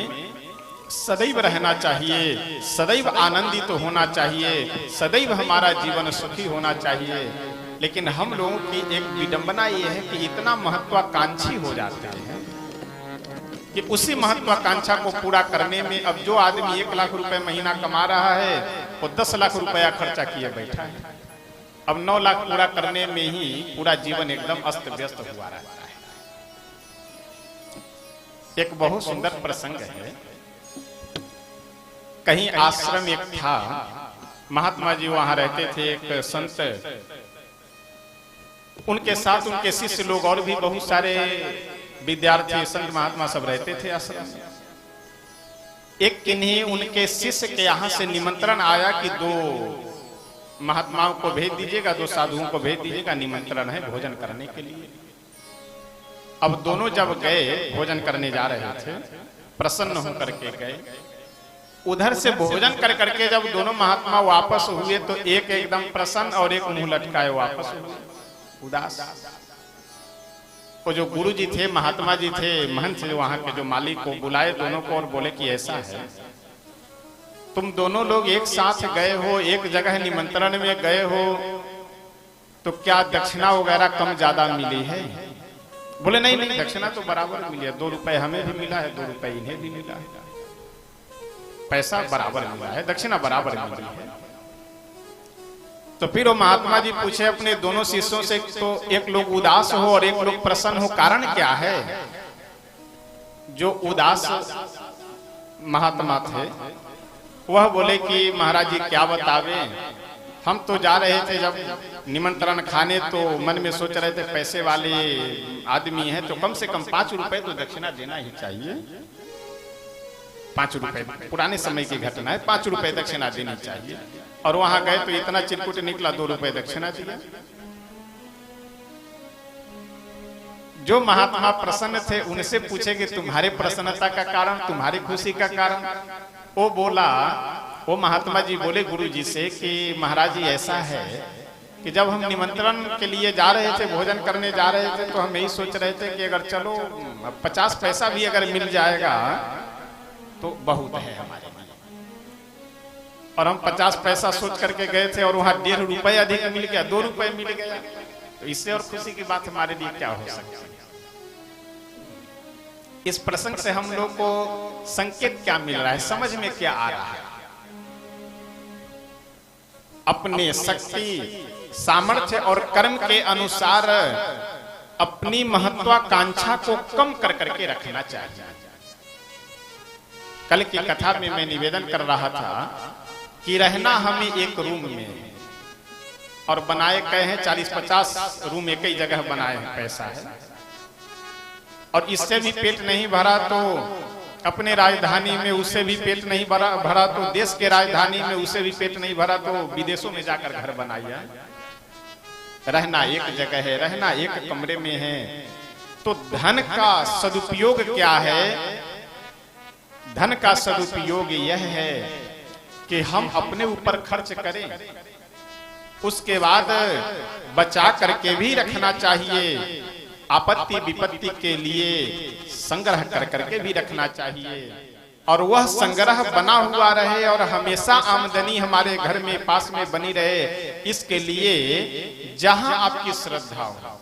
सदैव रहना चाहिए, सदैव आनंदित तो होना चाहिए, सदैव हमारा जीवन सुखी होना चाहिए। लेकिन हम लोगों की एक विडंबना ये है कि इतना महत्वाकांक्षी हो जाते हैं कि उसी महत्वाकांक्षा को पूरा करने में अब जो आदमी 1 लाख रुपए महीना कमा रहा है वो 10 लाख रुपया खर्चा किए बैठा है। अब 9 लाख पूरा करने में ही पूरा जीवन एकदम अस्त व्यस्त हुआ रहता है। एक बहुत सुंदर प्रसंग है। कहीं आश्रम एक था, महात्मा जी वहां रहते थे, एक संत, उनके साथ उनके शिष्य लोग और भी बहुत सारे विद्यार्थी संत महात्मा सब रहते थे आश्रम में। एक किन्हीं उनके शिष्य के यहाँ से निमंत्रण आया कि 2 महात्माओं को भेज दीजिएगा, 2 साधुओं को भेज दीजिएगा, निमंत्रण है भोजन करने के लिए। अब दोनों जब गए भोजन करने जा रहे थे, प्रसन्न होकर के गए। उधर से भोजन कर करके जब दोनों महात्मा वापस हुए तो एक एकदम प्रसन्न और एक मुंह लटकाए वापस हुए, उदास। वो जो गुरु जी थे, महात्मा जी थे, महंत थे वहां के, जो मालिक को बुलाए दोनों को और बोले कि ऐसा है, तुम दोनों लोग एक साथ गए हो, एक जगह निमंत्रण में गए हो, तो क्या दक्षिणा वगैरह कम ज्यादा मिली है? बोले नहीं नहीं, दक्षिणा तो बराबर मिली है, 2 रुपए हमें भी मिला है, 2 रुपए इन्हें भी मिला है, पैसा बराबर मिला है, दक्षिणा बराबर मिली है। तो फिर वो महात्मा जी पूछे अपने दोनों शिष्यों से, तो एक लोग उदास हो और एक लोग प्रसन्न हो, कारण क्या है? जो उदास महात्मा थे वह बोले कि महाराज जी क्या बतावे, हम तो जा रहे थे जब निमंत्रण खाने तो मन में सोच रहे थे पैसे वाले आदमी हैं तो कम से कम 5 रुपए तो दक्षिणा देना ही चाहिए। 5 रुपए, पुराने समय की घटना है, 5 रुपए दक्षिणा देनी चाहिए। और वहां गए तो इतना चिरकुट निकला, 2 रुपए दक्षिणा दिया। जो महात्मा प्रसन्न थे उनसे पूछे कि तुम्हारे प्रसन्नता का कारण, तुम्हारी खुशी का कारण? वो बोला, वो महात्मा जी बोले गुरु जी से कि महाराज जी ऐसा है कि जब हम निमंत्रण के लिए जा रहे थे, भोजन करने जा रहे थे, तो हम यही सोच रहे थे कि अगर चलो 50 पैसा भी अगर मिल जाएगा तो बहुत है हमारे लिए। और हम 50 पैसा सोच करके गए थे और वहां 1.5 रुपए अधिक मिल गया, 2 रुपए मिल गया, तो इससे और खुशी की बात हमारे लिए क्या हो सकती है? इस प्रसंग से हम लोग को संकेत क्या मिल रहा है, समझ में क्या आ रहा है? अपने शक्ति, सामर्थ्य और कर्म के अनुसार अपनी महत्वाकांक्षा को कम कर करके रखना चाहिए। कल की कथा में मैं निवेदन कर रहा था कि रहना हमें एक रूम में, और बनाए गए हैं 40-50 रूम एक ही जगह बनाए हैं, पैसा है, और इससे भी पेट नहीं भरा तो अपने राजधानी में उससे भी पेट नहीं भरा तो देश के राजधानी में उससे भी पेट नहीं भरा तो विदेशों में जाकर घर बनाया। रहना एक जगह है, रहना एक कमरे में है। तो धन का सदुपयोग क्या है? धन का सदुपयोग यह है कि हम अपने ऊपर खर्च करें, उसके बाद बचा करके भी रखना चाहिए, आपत्ति विपत्ति के लिए संग्रह कर करके भी रखना चाहिए, और वह संग्रह बना हुआ रहे और हमेशा आमदनी हमारे घर में पास में बनी रहे। इसके लिए जहां आपकी श्रद्धा हो,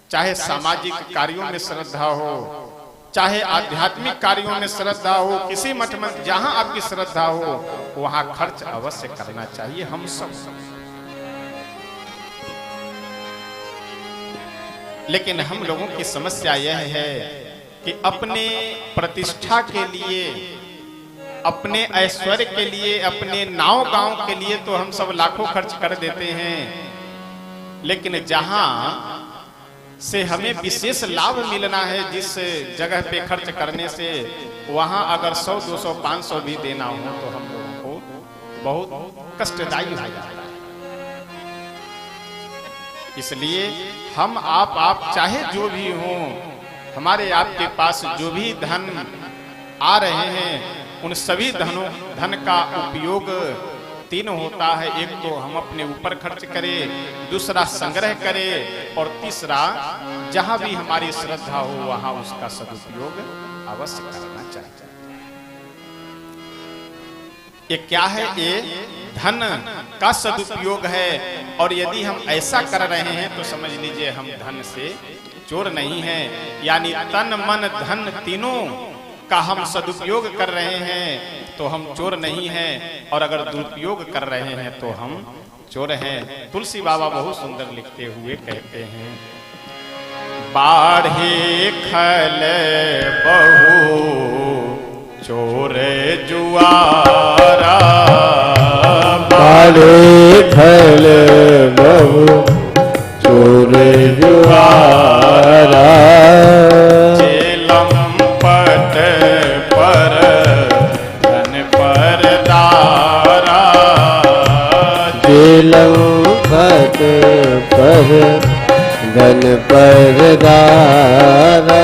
चाहे सामाजिक कार्यों में श्रद्धा हो, चाहे आध्यात्मिक कार्यों में श्रद्धा हो, किसी मठ में जहां आपकी श्रद्धा हो वहां खर्च अवश्य करना चाहिए हम सब। लेकिन हम लोगों की समस्या यह है कि अपने प्रतिष्ठा के लिए, अपने ऐश्वर्य के लिए, अपने नाव गांव के लिए तो हम सब लाखों खर्च कर देते हैं, लेकिन जहां से हमें विशेष लाभ मिलना है, जिस जगह पे खर्च करने से वहां अगर 100, 200, 500 भी देना हो तो हम लोगों को बहुत कष्टदायी हो जाता है। इसलिए हम आप चाहे जो भी हो, हमारे आपके पास जो भी धन आ रहे हैं उन सभी धन का उपयोग 3 होता है। एक तो हम अपने ऊपर खर्च करें, दूसरा संग्रह करें, और तीसरा जहां भी हमारी श्रद्धा हो वहां उसका सदुपयोग अवश्य करना चाहिए। ये क्या है? ये धन का सदुपयोग है, और यदि हम ऐसा कर रहे हैं तो समझ लीजिए हम धन से चोर नहीं हैं। यानी तन मन धन तीनों का हम सदुपयोग कर रहे हैं तो हम चोर नहीं हैं, और अगर दुरुपयोग कर रहे हैं तो हम चोर हैं। तुलसी बाबा बहुत सुंदर लिखते हुए कहते हैं, बाढ़े खल बहु चोर जुआरा, बाढ़े खल बहु चोर जुआरा, लंपट पर धन पर दारा, लंपट पर धन पर दारा,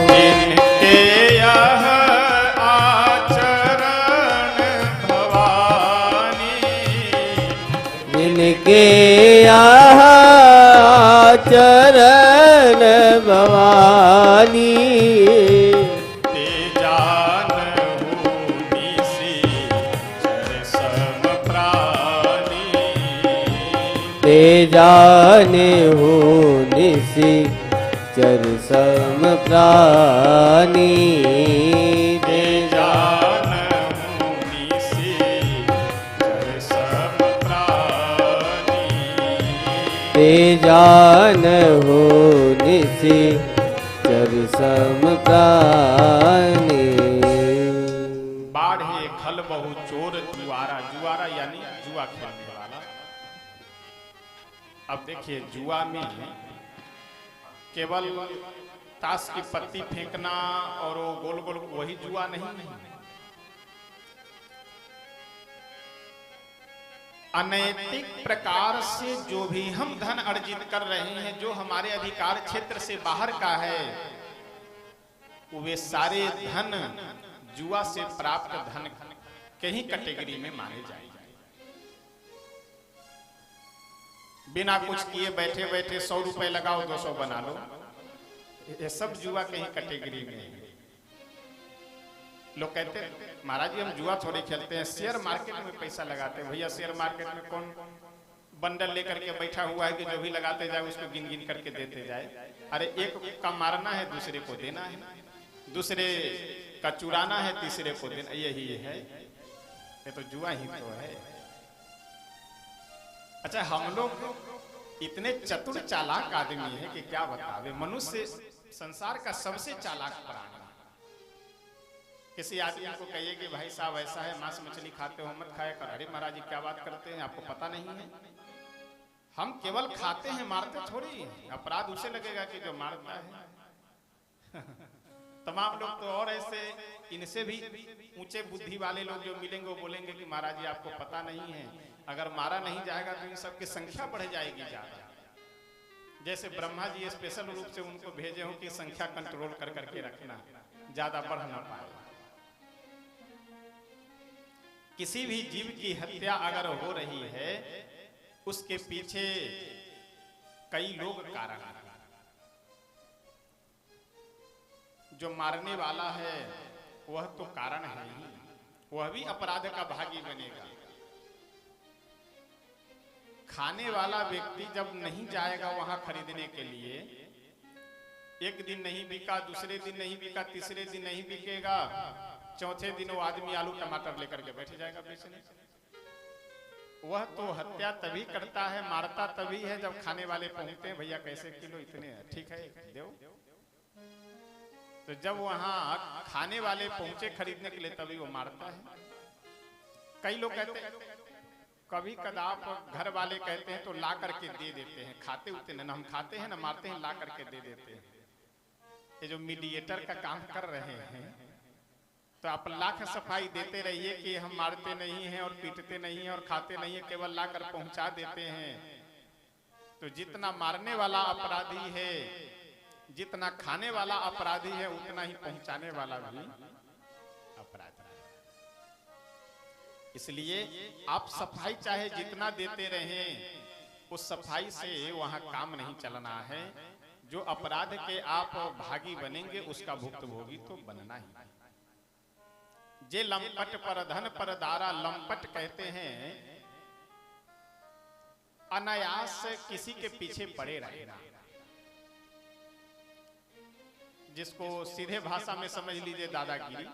जिनके यह आचरण भवानी, जिनके यहाँ चरण भवानी, ते जानहु निशिचर सम प्राणी, ते जाने हो निशिचर सम प्राणी, ते जानहु निशिचर सम प्राणी, ते जान हो निशिचर सम प्राणी। बाढ़े खल बहु चोर जुआरा, जुआरा यानी जुआ खेलने वाला। अब देखिए, जुआ में केवल ताश की पत्ती फेंकना और वो गोल गोल वही जुआ नहीं। अनैतिक प्रकार से जो भी हम धन अर्जित कर रहे हैं, जो हमारे अधिकार क्षेत्र से बाहर का है, वे सारे धन जुआ से प्राप्त धन के ही कैटेगरी में माने जाएंगे। बिना कुछ किए बैठे बैठे 100 रुपए लगाओ 200 बना लो, ये सब जुआ के ही कैटेगरी में है। लोग कहते हैं महाराज जी हम जुआ थोड़ी खेलते हैं, शेयर मार्केट में पैसा लगाते हैं। भैया शेयर मार्केट में कौन बंडल लेकर के बैठा हुआ है कि जो भी लगाते जाए उसको गिन गिन करके देते जाए। अरे एक का मारना है, दूसरे को देना है, दूसरे का चुराना है, तीसरे को देना, यही है। ये तो जुआ ही तो है। अच्छा, हम लोग इतने चतुर चालाक आदमी है कि क्या बतावे। मनुष्य संसार का सबसे चालाक प्राणी। किसी आदमी को कहिए कि भाई साहब ऐसा है, मांस मछली खाते हो, मत खाया कर। अरे महाराज जी क्या बात करते हैं, आपको पता नहीं है। हम केवल खाते हैं, मारते थोड़ी। अपराध उसे लगेगा कि जो मारता है। तमाम लोग तो और ऐसे, इनसे भी ऊंचे बुद्धि वाले लोग जो मिलेंगे वो बोलेंगे कि महाराज जी आपको पता नहीं है, अगर मारा नहीं जाएगा तो इन सबकी संख्या बढ़ जाएगी ज्यादा। जैसे ब्रह्मा जी स्पेशल रूप से उनको भेजे हो कि संख्या कंट्रोल कर करके रखना, ज्यादा बढ़ ना पाए। किसी भी जीव की हत्या अगर हो रही है, उसके पीछे कई लोग कारण हैं। जो मारने वाला है वह तो कारण है ही, वह भी अपराध का भागी बनेगा। खाने वाला व्यक्ति जब नहीं जाएगा वहां खरीदने के लिए, एक दिन नहीं बिका, दूसरे दिन नहीं बिका, तीसरे दिन नहीं बिकेगा, चौथे दिन वो आदमी आलू टमाटर लेकर के बैठ जाएगा बेचने। वह तो हत्या तभी करता है, मारता तभी है जब खाने वाले पहुंचते हैं, भैया कैसे किलो, इतने ठीक है दो। तो जब वहां खाने वाले पहुंचे खरीदने के लिए तभी वो मारता है। कई लोग कहते हैं, कभी कदाप घर वाले कहते हैं तो ला करके दे देते हैं, खाते उतने न हम खाते हैं न मारते हैं, ला करके दे देते हैं। ये जो मीडिएटर का काम कर रहे हैं, तो आप लाख सफाई देते रहिए कि हम मारते नहीं हैं और पीटते नहीं हैं और खाते नहीं हैं, केवल ला कर पहुंचा देते हैं। तो जितना मारने वाला अपराधी है, जितना खाने वाला अपराधी है, उतना ही पहुंचाने वाला भी अपराधी है। इसलिए आप सफाई चाहे जितना देते रहें, उस सफाई से वहां काम नहीं चलना है। जो अपराध के आप भागी बनेंगे उसका भुक्तभोगी तो बनना ही। जे लंपट पर धन पर दारा, लंपट कहते हैं अनायास किसी के पीछे पड़े रहना। जिसको सीधे भाषा में समझ लीजिए दादागिरी।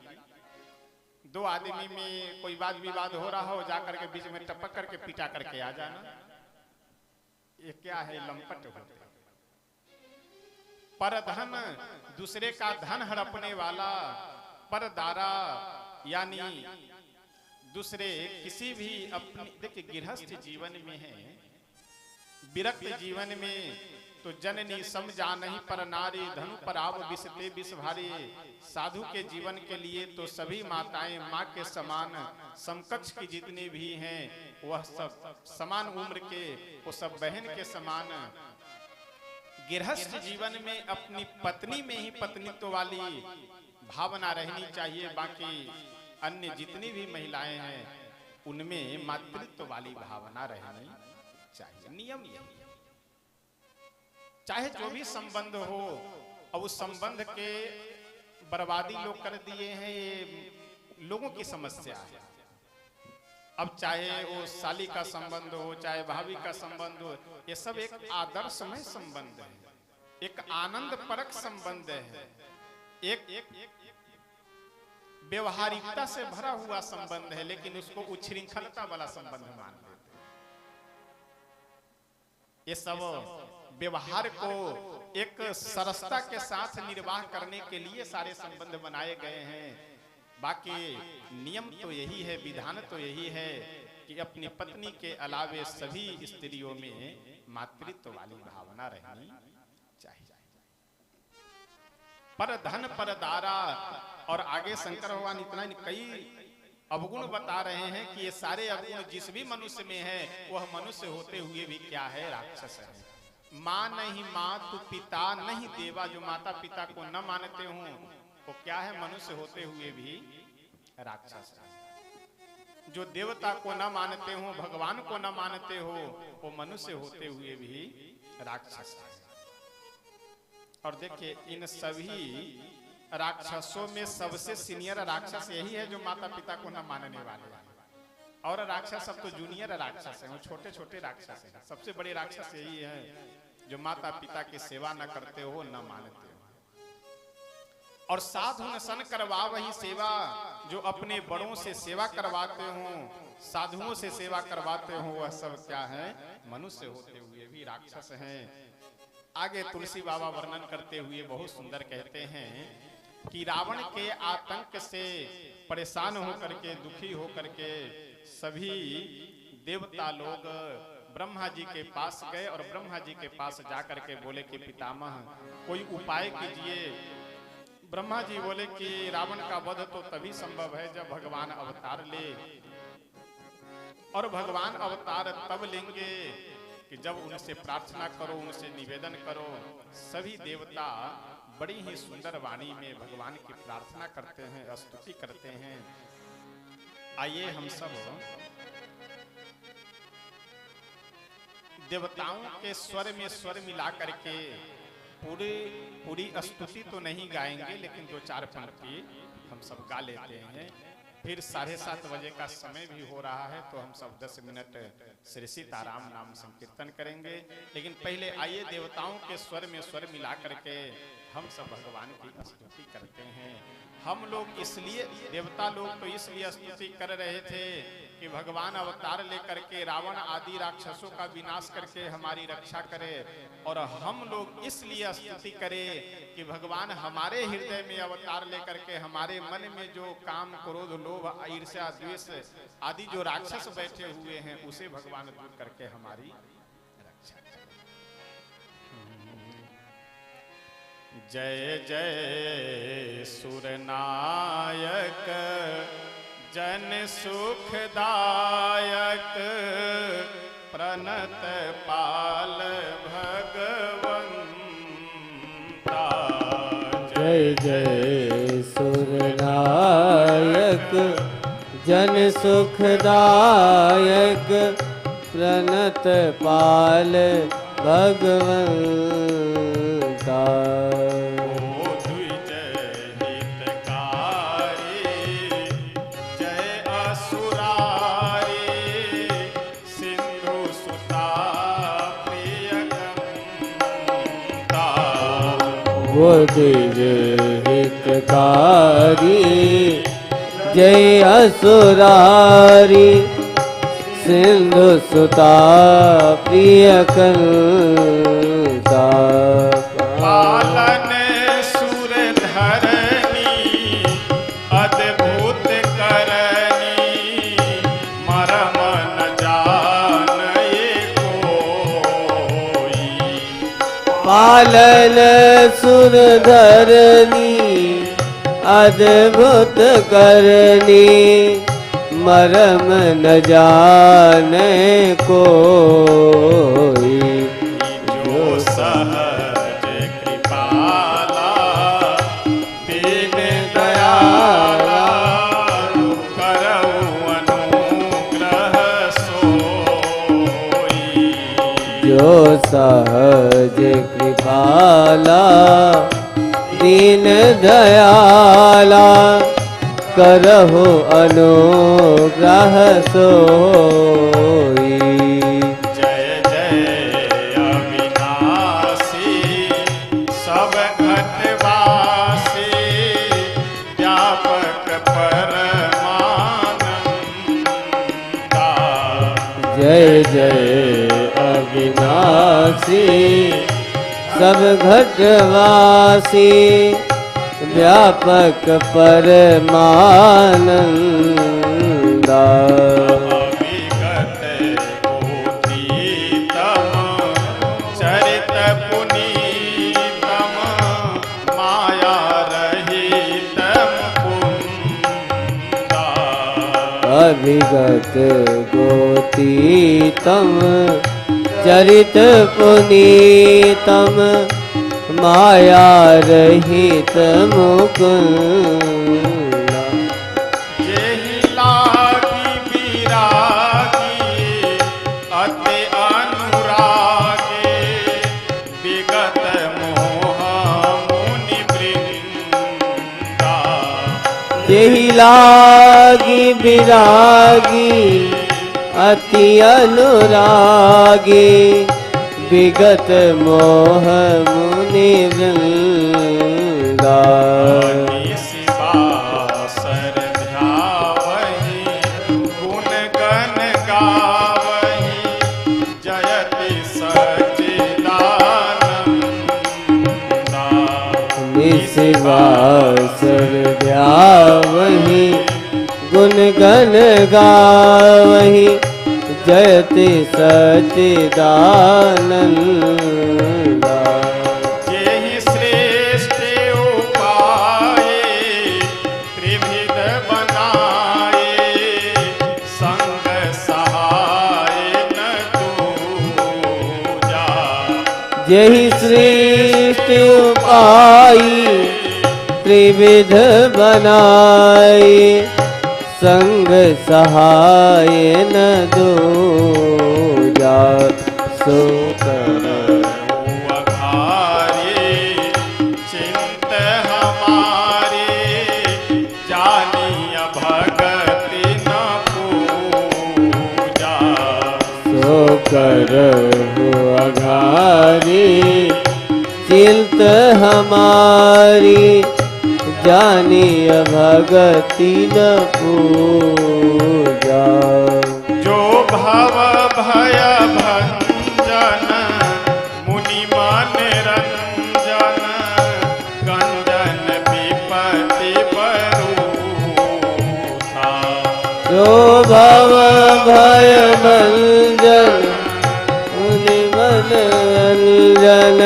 दो आदमी में कोई वाद विवाद हो रहा हो, जाकर के बीच में टपक करके पिटा करके आ जाना, ये क्या है? लंपट होते। परधन, दूसरे का धन हड़पने वाला, परदारा यानी दूसरे किसी भी अपनी, देखिए गृहस्थ जीवन में है, विरक्त जीवन में तो जननी समझा नहीं पर नारी, धनु पर आव विषते विष भारी। साधु के जीवन के लिए तो सभी माताएं माँ के समान, समकक्ष की जितनी भी हैं वह सब समान उम्र के, वो सब बहन के समान। गृहस्थ जीवन में अपनी पत्नी में ही पत्नीत्व वाली भावना रहनी चाहिए, बाकी अन्य जितनी भी महिलाएं हैं उनमें मातृत्व वाली भावना रहनी चाहिए। नियम यही है, चाहे जो भी संबंध हो। अब उस संबंध के बर्बादी लोग कर दिए हैं, ये लोगों की समस्या है। अब चाहे वो साली का संबंध हो, चाहे भाभी का संबंध हो, ये सब एक आदर्शमय संबंध है, एक आनंद परक संबंध है, एक व्यवहारिकता से भरा हुआ संबंध है, लेकिन उसको उच्छृंखलता वाला संबंध मान लेते हैं। ये सब व्यवहार को एक सरसता के साथ निर्वाह करने के लिए सारे संबंध बनाए गए हैं। बाकी नियम तो यही है, विधान तो यही है कि अपनी पत्नी के अलावे सभी स्त्रियों में मातृत्व वाली भावना रहनी चाहिए। पर धन पर दारा, और आगे शंकर भगवान इतना कई अवगुण बता रहे हैं कि ये सारे अवगुण जिस भी मनुष्य में है वह मनुष्य होते हुए भी क्या है? राक्षस है। माँ नहीं मातु पिता नहीं देवा, जो माता पिता को न मानते हो वो क्या है? मनुष्य होते हुए भी राक्षस है। जो देवता को न मानते हो, भगवान को न मानते हो, वो मनुष्य होते हुए भी राक्षस है। और देखिए इन सभी राक्षसों में सबसे सीनियर राक्षस यही है जो माता पिता को न मानने वाले हैं। और राक्षस सब तो जूनियर राक्षस हैं, वो छोटे छोटे राक्षस हैं। सबसे बड़े राक्षस यही है जो माता पिता की सेवा न करते हो, न मानते हो। और साधु न सन करवा वही सेवा, जो अपने बड़ों से सेवा करवाते हो, साधुओं से सेवा करवाते हो, वह सब क्या है? मनुष्य होते हुए भी राक्षस हैं। आगे तुलसी बाबा वर्णन करते हुए बहुत सुंदर कहते हैं कि रावण के आतंक से परेशान होकर के, दुखी होकर के सभी देवता लोग ब्रह्मा जी के पास गए और ब्रह्मा जी के पास जाकर के बोले कि पितामह कोई उपाय कीजिए। ब्रह्मा जी बोले कि रावण का वध तो तभी संभव है जब भगवान अवतार ले, और भगवान अवतार तब लेंगे कि जब उनसे प्रार्थना करो, उनसे निवेदन करो। सभी देवता बड़ी ही सुंदर वाणी में भगवान की प्रार्थना करते हैं, स्तुति करते हैं। आइए हम सब देवताओं के स्वर में स्वर मिला करके पूरी स्तुति तो नहीं गाएंगे, लेकिन दो चार पंक्ति हम सब गा लेते हैं। फिर 7:30 बजे का समय भी हो रहा है, तो हम सब 10 मिनट श्री सीताराम नाम संकीर्तन करेंगे। लेकिन पहले आइए देवताओं के स्वर में स्वर मिला करके हम सब भगवान की स्तुति करते हैं। हम लोग इसलिए, देवता लोग तो इसलिए स्तुति कर रहे थे कि भगवान अवतार लेकर के रावण आदि राक्षसों का विनाश करके हमारी रक्षा करे, और हम लोग इसलिए स्तुति करें कि भगवान हमारे हृदय में अवतार लेकर के हमारे मन में जो काम क्रोध लोभ ईर्ष्या द्वेष आदि जो राक्षस बैठे हुए हैं उसे भगवान दूर करके हमारी रक्षा करें। जय जय सुरनायक जन सुखदायक प्रणत पाल भगवंता। जय जय सुरनायक जन सुखदायक प्रणत पाल भगवंता। वो द्विज हितकारी जय असुरारी सिंधु सुता प्रिय कंसा पालन सुर धरनी अद्भुत करनी मरम न जाने कोई पालन सुर धरनी अद्भुत करनी मरम न जाने कोई जो सहज कृपाला दीन दयाला करऊ अनुग्रह सोई जो सहज कृपाला दीन दयाला करहु अनुग्रह सोई जय जय अविनाशी सब घटवासी व्यापक परमानंदा जय जय अविनाशी सब घटवासी व्यापक परमानंदा अविगत कोटितम चरित पुनीतम माया रहित मुकुंदा अभिगत गोतीतम चरित पुनीतम माया रहित मुकुंदा जेहि लागी विरागी अति अनुरागे विगत मोह मुनि वृंदा जेहि लागी विरागी अति अनुरागी विगत मोह मुनि वृंदा निशिवासर ध्यावहि गुण गण गावहि जयति सच्चिदानंदा निशिवासर ध्यावहि गुण गण गावहि जयति सच्चिदानंदा जेहि श्रेष्ठ उपाय त्रिविध बनाए संग सहाय न दूजा जेहि श्रेष्ठ उपाई त्रिविध बनाए संग सहाय न दूजा सो अघारे चिंत हमारे जानिय भगति न पूजा सो करहु अघारी चिंत हमारी जानिय भगति न पूजा जो भव भय भंजन मुनि मन रंजन गंजन विपति परूथा जो भव भय भंजन मुनि मन रंजन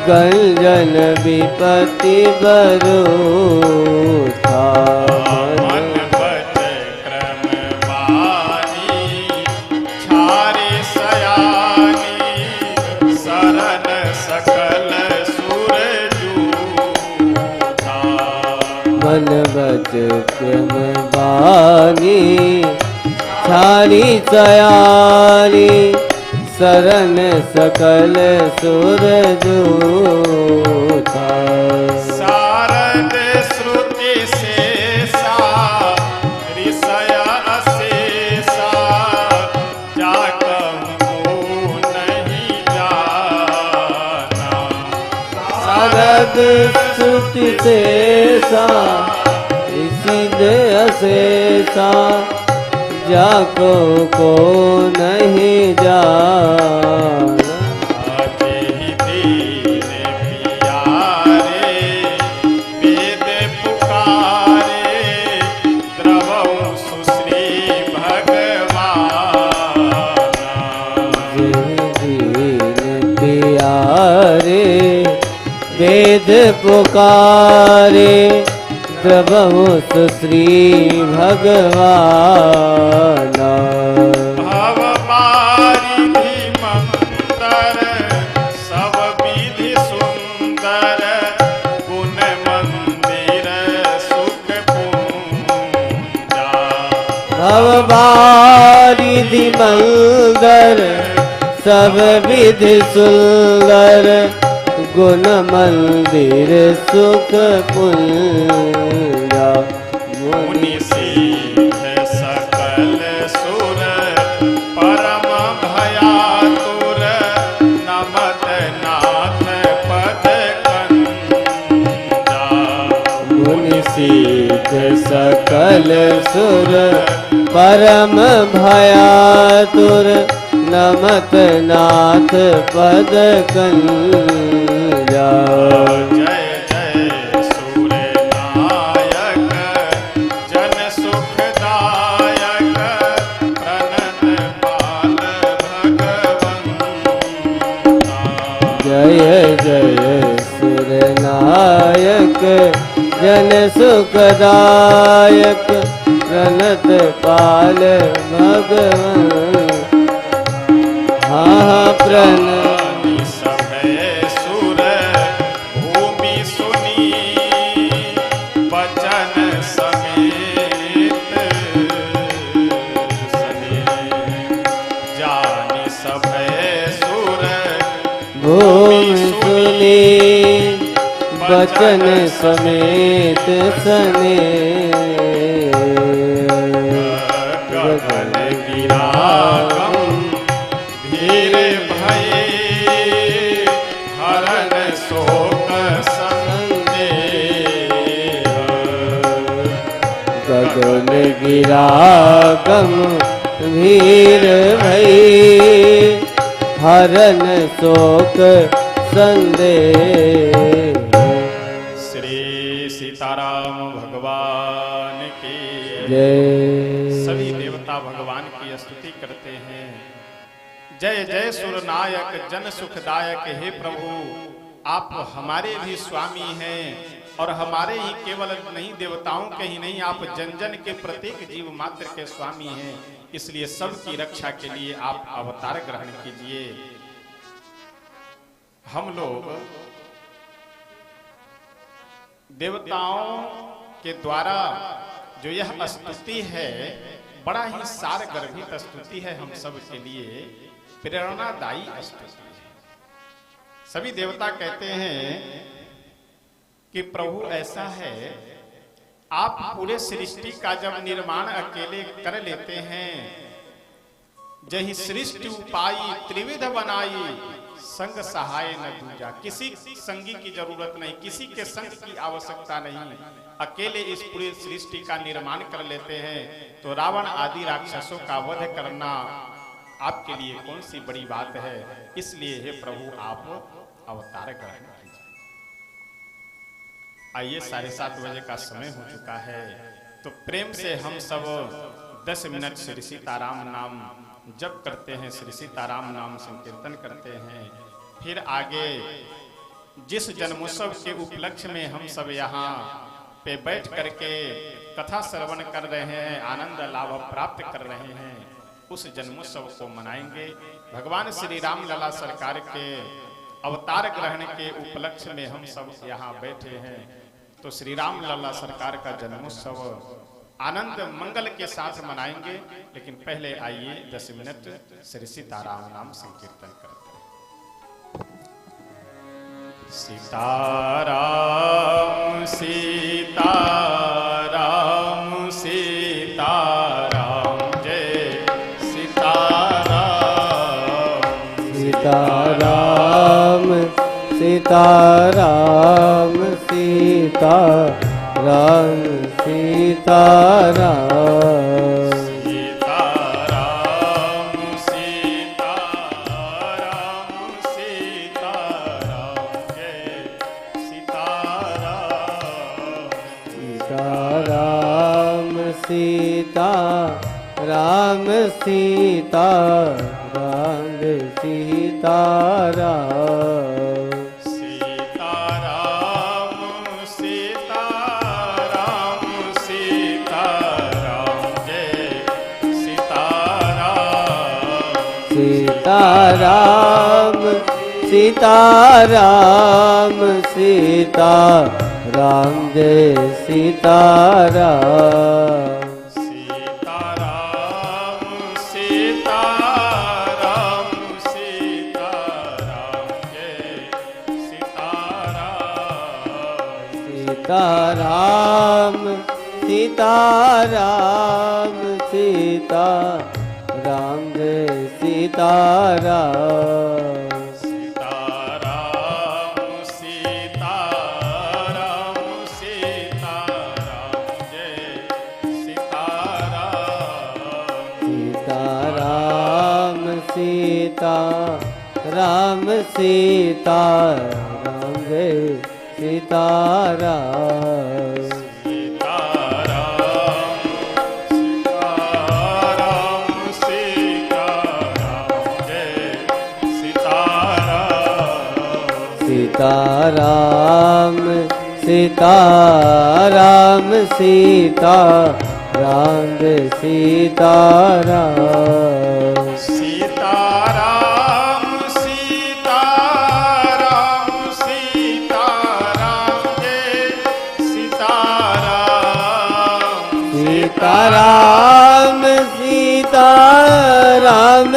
गंजन विपति बरूथा मन बच क्रम वाणी छारे सयानी शरण सकल सुर जूथा मन बच क्रम बानी छारी सयानी शरण सकल सुर जूथा शारद श्रुति शेषा ऋषय अशेषा जाकहु नहीं जाना सागर पद श्रुति शेषा सीधे अशेषा जाको को नहीं जाना। वेद पुकारे द्रवहु सुश्री भगवान। भवबारिधि मंतर सब विधि सुंदर गुण मंदिर सुख पूजा। भवबारिधि मंदर सब विधि सुंदर गुण मंदिर सुख पुंजा। मुनि सिद्ध सकल सुर परम भयातुर नमत नाथ पद कंजा। मुनि सिद्ध सकल सुर परम भयातुर नमत नाथ पद कंजा। जय जय सूर नायक जन सुखदायक प्रणत पाल भगवंता। जय जय सुर नायक जन सुखदायक प्रणत पाल भगवंता। प्रणति सभय सुर भूमि सुनी बचन समेत सने। जानि सभय सुर भूमि सुनी बचन समेत सने। गगन गिरा धीर भय हरण शोक संदेह। गगन गिरा गंभीर भई हरण शोक संदेह। श्री सीताराम भगवान की जय। सभी देवता भगवान की स्तुति करते हैं। जय जय सुरनायक जन सुखदायक। हे प्रभु, आप हमारे भी स्वामी हैं और हमारे ही केवल नहीं, देवताओं के ही नहीं, आप जन जन के प्रत्येक जीव मात्र के स्वामी हैं। इसलिए सबकी रक्षा के लिए आप अवतार ग्रहण कीजिए। हम लोग देवताओं के द्वारा जो यह स्तुति है, बड़ा ही सार गर्भित स्तुति है, हम सब के लिए प्रेरणादायी स्तुति है। सभी देवता कहते हैं कि प्रभु ऐसा है, आप पूरे सृष्टि का जब निर्माण अकेले कर लेते हैं, जही सृष्टि उपाई त्रिविध बनाई संग सहाय न दूजा। किसी संगी की जरूरत नहीं, किसी के संग की आवश्यकता नहीं, अकेले इस पूरी सृष्टि का निर्माण कर लेते हैं। तो रावण आदि राक्षसों का वध करना आपके लिए कौन सी बड़ी बात है। इसलिए हे प्रभु, आप अवतार ग्रहण कीजिए। आइए, 7:30 बजे का समय हो चुका है, तो प्रेम से हम सब 10 मिनट श्री सीताराम नाम जप करते हैं, श्री सीताराम नाम संकीर्तन करते हैं। फिर आगे जिस जन्मोत्सव के उपलक्ष्य में हम सब यहाँ पे बैठ करके कथा श्रवण कर रहे हैं, आनंद लाभ प्राप्त कर रहे हैं, उस जन्मोत्सव को मनाएंगे। भगवान श्री राम लला सरकार के अवतार ग्रहण के उपलक्ष्य में हम सब यहाँ बैठे हैं, तो श्री राम लला सरकार का जन्मोत्सव आनंद मंगल के साथ मनाएंगे। लेकिन पहले आइए 10 मिनट श्री सीताराम नाम संकीर्तन करते हैं। सीताराम सीताराम सीताराम, जय सीताराम सीताराम सीताराम सीताराम सीताराम सीताराम सीताराम सीताराम सीताराम जय सीताराम सीताराम सीताराम सीताराम सीताराम सीताराम सीताराम सीताराम जय सीताराम सीताराम सीताराम सीताराम जय सीताराम सीताराम सीताराम सीताराम जय सीताराम सीताराम सीताराम सीताराम जय सीताराम सीताराम सीताराम सीताराम जय सीताराम सीताराम सीताराम सीताराम जय सीताराम सीताराम सीताराम सीताराम जय सीताराम सीताराम सीताराम सीताराम जय सीताराम सीताराम सीताराम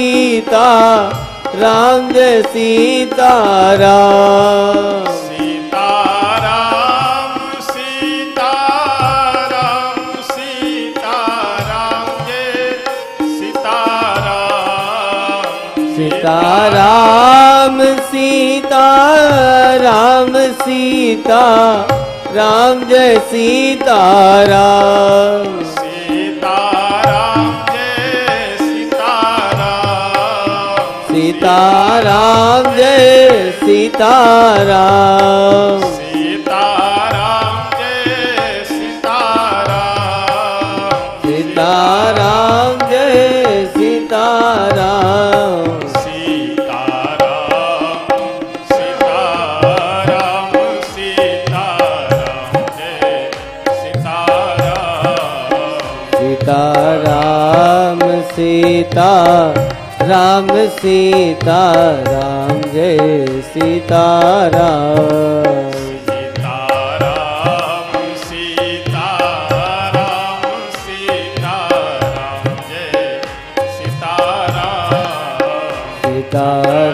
सीताराम जय सीताराम सीताराम सीताराम सीताराम जय सीताराम सीताराम सीताराम सीताराम जय सीताराम सीताराम जय सीताराम सीताराम जय सीताराम सीताराम जय सीताराम सीताराम जय सीताराम सीताराम सीताराम सीताराम जय सीताराम सीताराम सीताराम जय सीताराम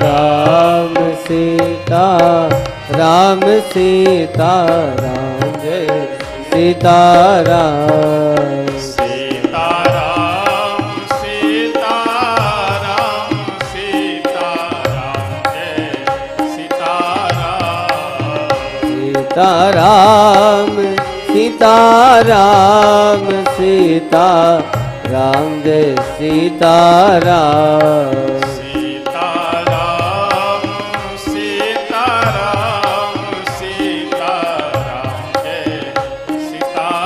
सीताराम सीताराम सीताराम जय सीताराम सीताराम सीताराम सीताराम जय सीताराम सीताराम सीताराम सीताराम जय सीताराम सीताराम सीताराम सीताराम जय सीताराम सीताराम सीताराम सीताराम जय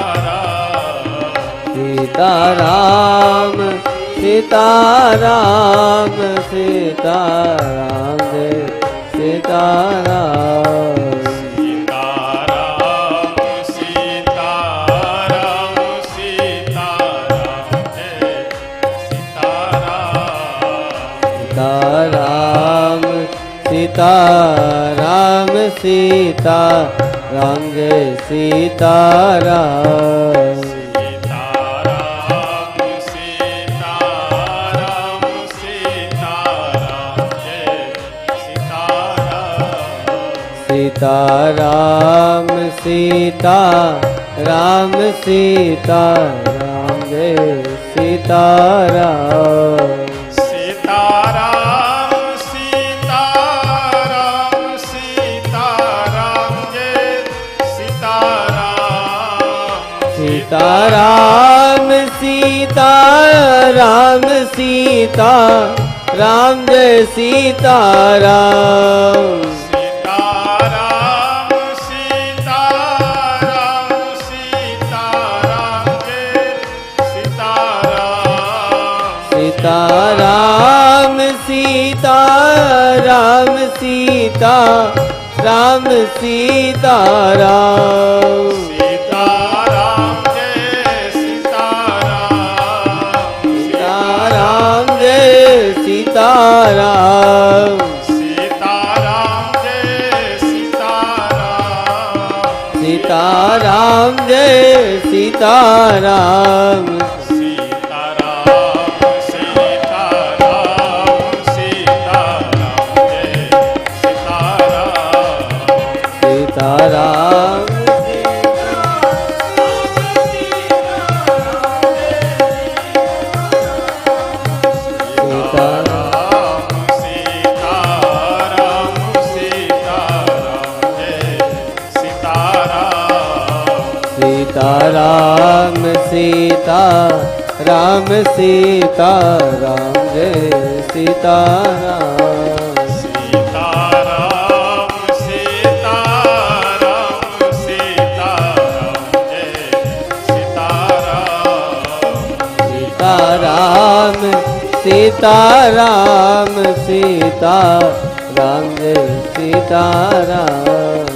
सीताराम सीताराम सीताराम सीताराम जय सीताराम सीताराम सीताराम सीताराम जय सीताराम सीताराम सीताराम जय सीताराम सीताराम सीताराम सीताराम जय सीताराम सीताराम सीताराम सीताराम जय सीताराम सीताराम सीताराम सीताराम सीताराम सीताराम सीताराम जय सीताराम सीताराम सीताराम सीताराम जय सीताराम सीताराम सीताराम सीताराम सीताराम सीताराम जय सीताराम सीताराम जय सीताराम सीताराम जय सीताराम सीताराम जय सीताराम सीताराम सीताराम सीताराम जय सीताराम सीताराम सीताराम सीताराम सीताराम जय सीताराम सीताराम सीताराम सीताराम जय सीताराम सीताराम सीताराम सीताराम जय सीताराम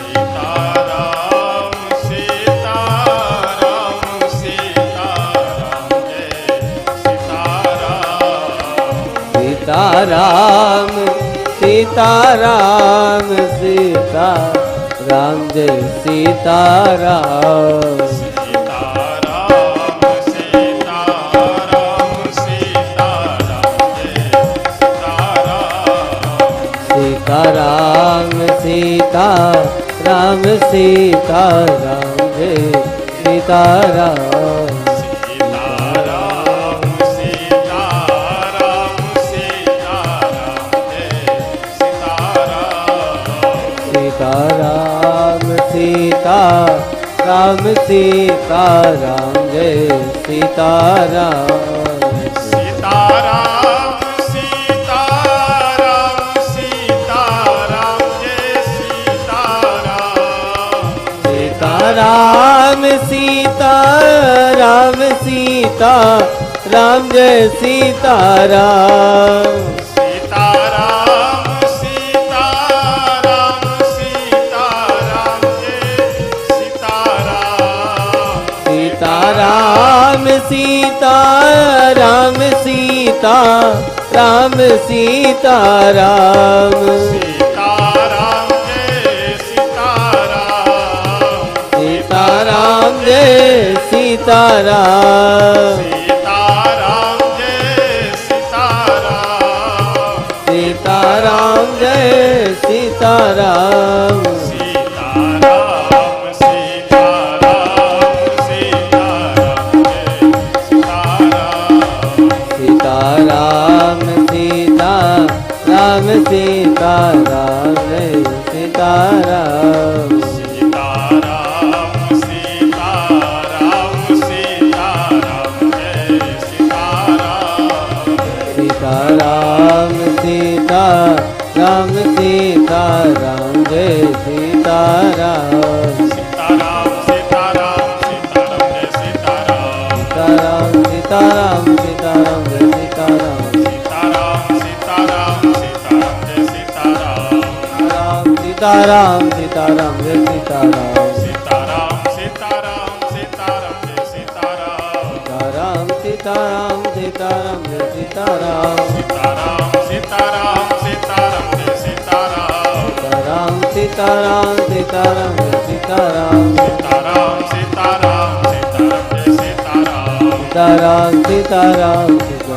सीताराम सीताराम सीताराम जय सीताराम सीताराम सीताराम सीताराम जय सीताराम सीताराम सीताराम सीताराम जय सीताराम सीताराम सीताराम सीताराम जय सीताराम सीताराम सीताराम सीताराम जय सीताराम सीताराम सीताराम सीताराम जय सीताराम सीताराम सीताराम सीताराम जय सीताराम सीताराम सीताराम सीताराम सीताराम सीताराम जय सीताराम सीताराम जय सीताराम सीताराम जय सीताराम सीताराम जय सीताराम सीताराम सीताराम सीताराम जय सीताराम सीताराम सीताराम सीताराम जय सीताराम सीताराम सीताराम सीताराम जय सीताराम सीताराम सीताराम सीताराम जय सीताराम सीताराम सीताराम सीताराम जय सीताराम सीताराम सीताराम सीताराम जय सीताराम सीताराम सीताराम सीताराम जय सीताराम सीताराम सीताराम जय सीताराम सीताराम सीताराम सीताराम जय सीताराम सीताराम सीताराम सीताराम जय सीताराम सीताराम सीताराम सीताराम जय सीताराम सीताराम सीताराम जय सीताराम सीताराम सीताराम सीताराम जय सीताराम सीताराम सीताराम सीताराम सीताराम सीताराम जय सीताराम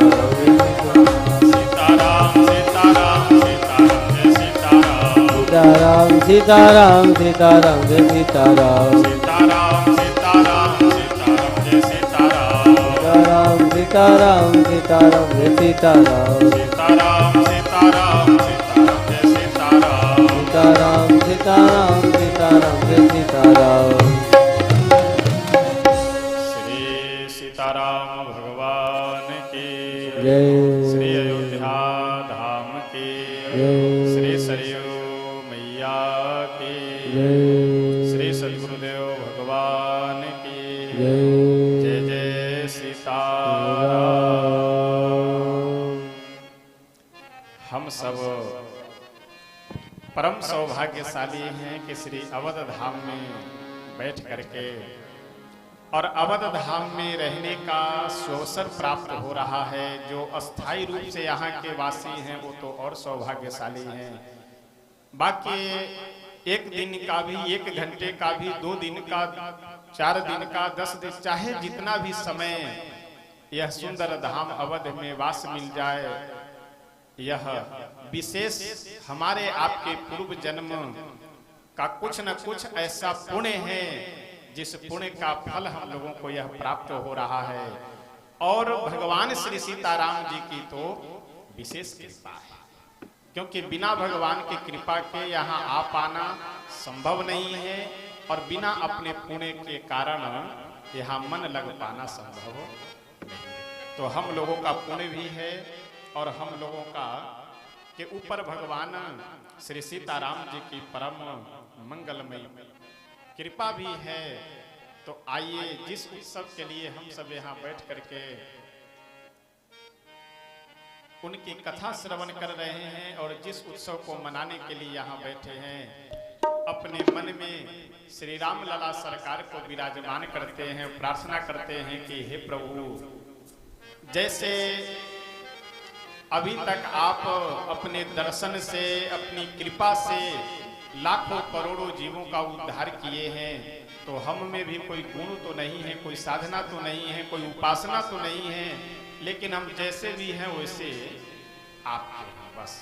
सीताराम सीताराम सीताराम जय सीताराम सीताराम सीताराम सीताराम जय सीताराम सीताराम सीताराम सीताराम जय सीताराम सीताराम सीताराम सीताराम जय सीताराम जय श्री सद्गुरुदेव भगवान की जय जय जय सीताराम। हम सब परम सौभाग्यशाली हैं कि श्री अवध धाम में बैठ करके और अवध धाम में रहने का सुअवसर प्राप्त हो रहा है। जो अस्थायी रूप से यहाँ के वासी हैं वो तो और सौभाग्यशाली हैं। बाकी एक दिन का भी, 1 घंटे का भी, 2 दिन का, 4 दिन का, 10 दिन, चाहे जितना भी समय यह सुंदर धाम अवध में वास मिल जाए, यह विशेष हमारे आपके पूर्व जन्म का कुछ न कुछ ऐसा पुण्य है जिस पुण्य का फल हम लोगों को यह प्राप्त हो रहा है। और भगवान श्री सीताराम जी की तो विशेष कृपा है, क्योंकि बिना भगवान की कृपा के यहाँ आ पाना संभव नहीं है और बिना अपने पुण्य के कारण यहाँ मन लग पाना संभव नहीं। तो हम लोगों का पुण्य भी है और हम लोगों का के ऊपर भगवान श्री सीताराम जी की परम मंगलमयी कृपा भी है। तो आइए, जिस उत्सव के लिए हम सब यहाँ बैठ करके उनकी कथा श्रवण कर रहे हैं और जिस उत्सव को मनाने के लिए यहाँ बैठे हैं, अपने मन में श्री राम लला सरकार को विराजमान करते हैं, प्रार्थना करते हैं कि हे प्रभु, जैसे अभी तक आप अपने दर्शन से, अपनी कृपा से लाखों करोड़ों जीवों का उद्धार किए हैं, तो हम में भी कोई गुण तो नहीं है, कोई साधना तो नहीं है, कोई उपासना तो नहीं है, लेकिन हम जैसे भी हैं वैसे आपके हैं। बस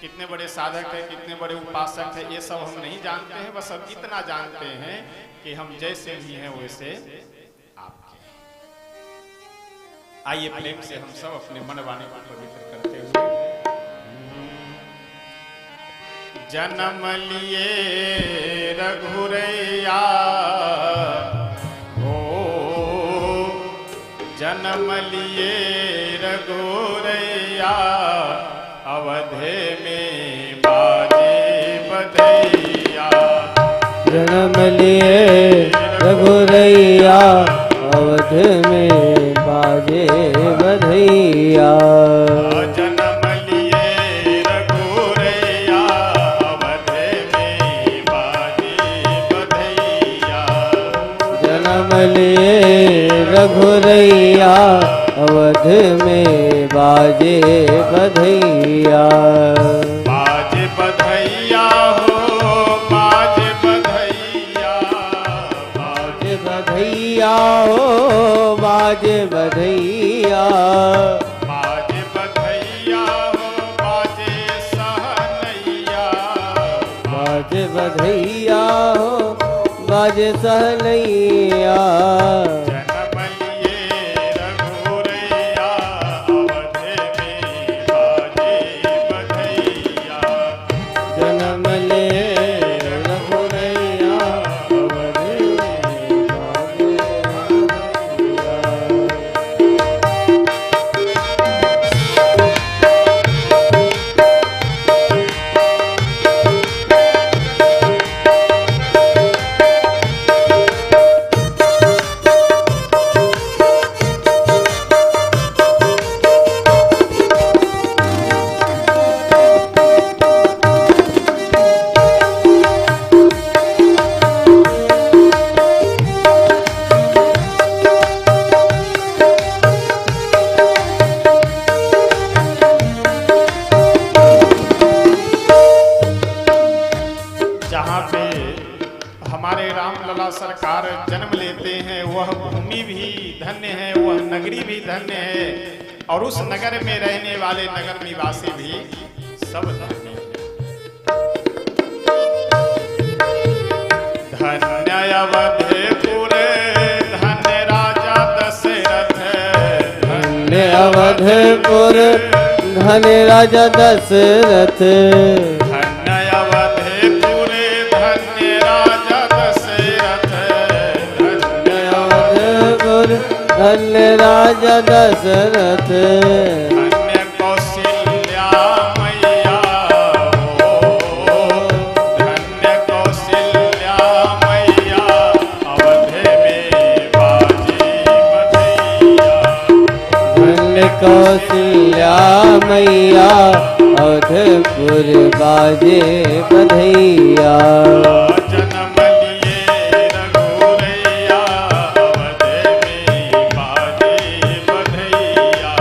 कितने बड़े साधक हैं, कितने बड़े उपासक हैं, ये सब हम नहीं जानते हैं। बस अब इतना जानते हैं कि हम जैसे भी हैं वैसे आपके हैं। आइए प्रेम से हम सब अपने मन वाणी को पवित्र करते हुए जन्म लिए रघुरैया हो, जन्म लिए रघुरैया, अवधे में बाजे बधैया। जन्म लिए रघुरैया, अवध में बाजे बधैया। जन्म लिए रघुरैया, अवधे में बाजे बधैया। जन्म लिए रघुरैया, अवध में बाजे बधैया। बाजे बधैया हो, बाजे बधैया, बाजे बधैया हो, बाजे बधैया। बाजे बधैया हो, बाजे सहनैया। बाजे बधैया हो, बाजे सहनैया। जन्म लिए रघुरैया, अवधे में बाजे बधैया। जन्म ले रघुरैया, अवध में बाजे सरकार जन्म लेते हैं, वह भूमि भी धन्य है, वह नगरी भी धन्य है, और उस नगर में रहने वाले नगर निवासी भी सब धन्य है। धन्य अवधपुर धन्य राजा दशरथ, धन्य अवधपुर धन्य राजा दशरथ। धन्य राजा दशरथ, धन्य कौशल्या मैया हो, धन्य कौशल्या मैया अवधपुर बाजे बधैया जन्म लिए रघुरैया अवध में बाजे बधैया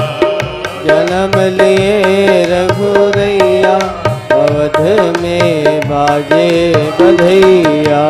जन्म लिए रघुरैया अवध में बाजे बधैया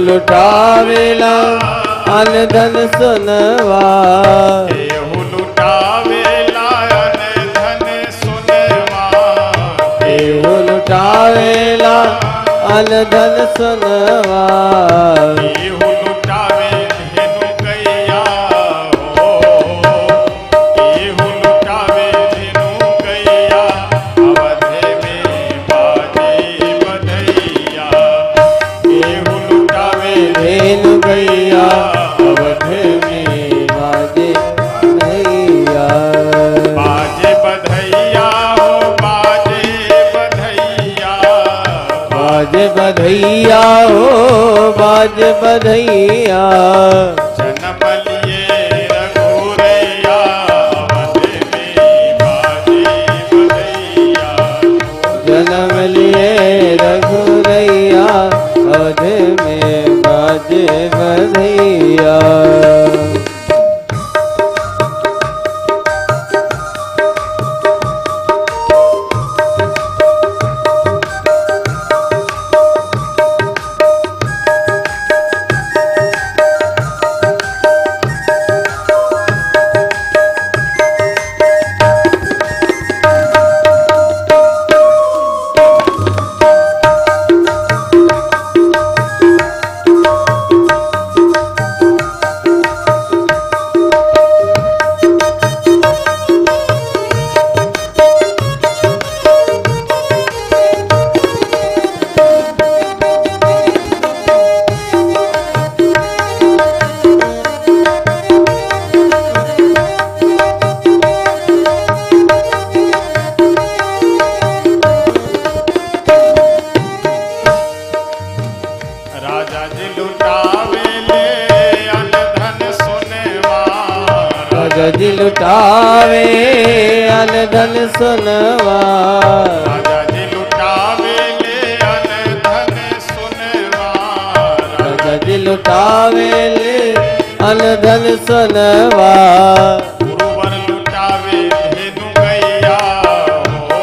लुटावेला अन धन सुनवा केहू लुटावेला अन धन सुनवा केहू लुटावेला अन धन सुनवा केहू लुटावे धेनु गैया हो केहू लुटावे धेनु गैया अवध में बाजे बधैया केहू लुटावे धेनु गैया अवध में बाजे बधैया बाजे बधैया हो बाजे बधैया बाजे बधैया हो बाजे बधैया जन्म लिए रघुरैया अवध में बाजे बधैया जन्म लिए रघुरैया अवध में बाजे बधैया राजा जी लुटावे ले अन धन सुनवा राजा जी लुटावे अन धन सुनवा राजा जी लुटावे ले अन धन सुनवा राजा जी लुटावे ले अन धन सुनवा गुरुवर लुटावे धेनु गैया हो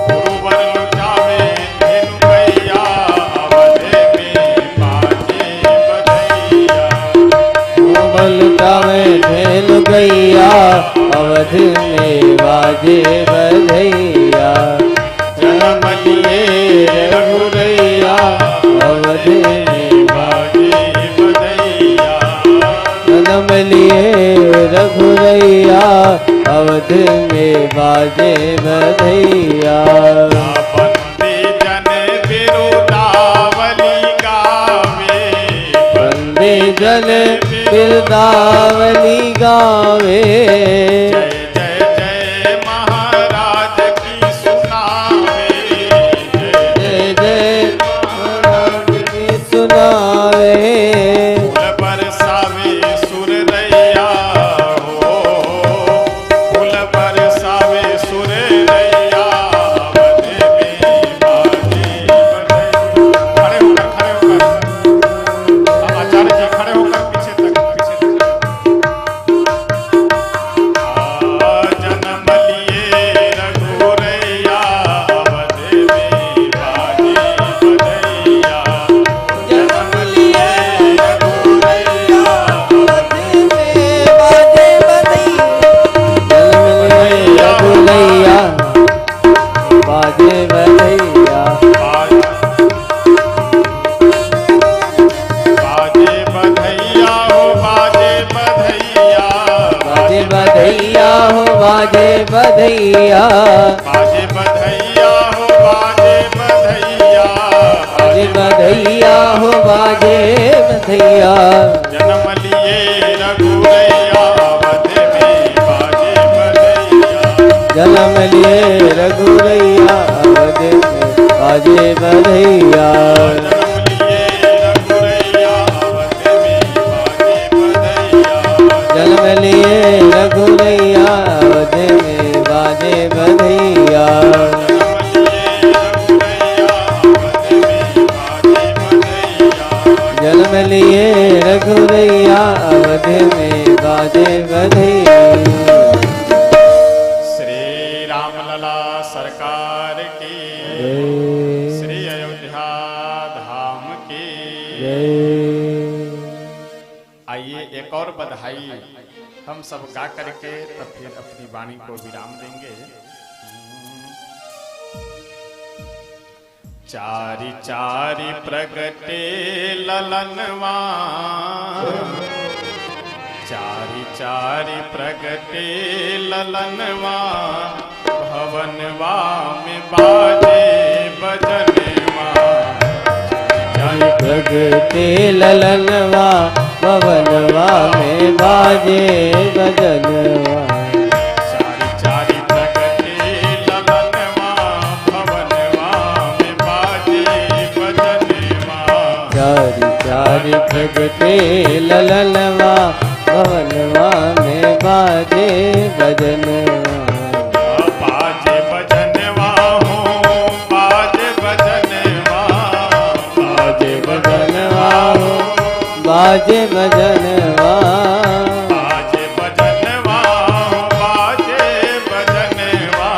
गुरुवर लुटावे धेनु गैया अवध में बाजे बधैया गोबर लुटावे धेनु गैया अवध में बाजे बधैया जन्म लिए रघुरैया अवध में बाजे बधैया जन्म लिए रघुरैया अवध में बाजे बधैया बंदे जन बिरुदावली गावे बंदे जन बिरदावली गावे जय जय जय महाराज की सुनावे जय जय महाराज की सुनावे फूल बरसावे सुरदैया हो फूल बरसावे सुरदैया अवध में बाजे बधैया खड़े होकर आचार्य जी खड़े होकर पीछे तक बधैया बाजे बधैया हो बाजे बधैया बाजे बधैया हो बाजे बधैया जन्म लिए रघुरैया अवध में बाजे बधैया जन्म लिए रघुरैया अवध में बाजे बधैया जन्म लिए रघुरैया अवध में बाजे बधैया जन्म लिए रघुरैया अवध में बाजे बधैया। श्री रामलला सरकार की श्री अयोध्या धाम की आइए एक और बधाई हम सब गा करके तब फिर अपनी वाणी को विराम देंगे। चारि चारि प्रगटे ललनवा चारि चारि प्रगटे ललनवा भवनवा में बाजे बजनवा चारि प्रगटे ललनवा भवनवा में बाजे बजनवा चारि चारि प्रगटे ललनवा भवनवा में बाजे बजनवा चारि चारि प्रगटे ललनवा भवनवा में बाजे बजनवा बाजे बजनवा हो बाजे बजनवा बाजे बजनवा हो बाजे बजनवा बाजे बजनवा हो बाजे बजनवा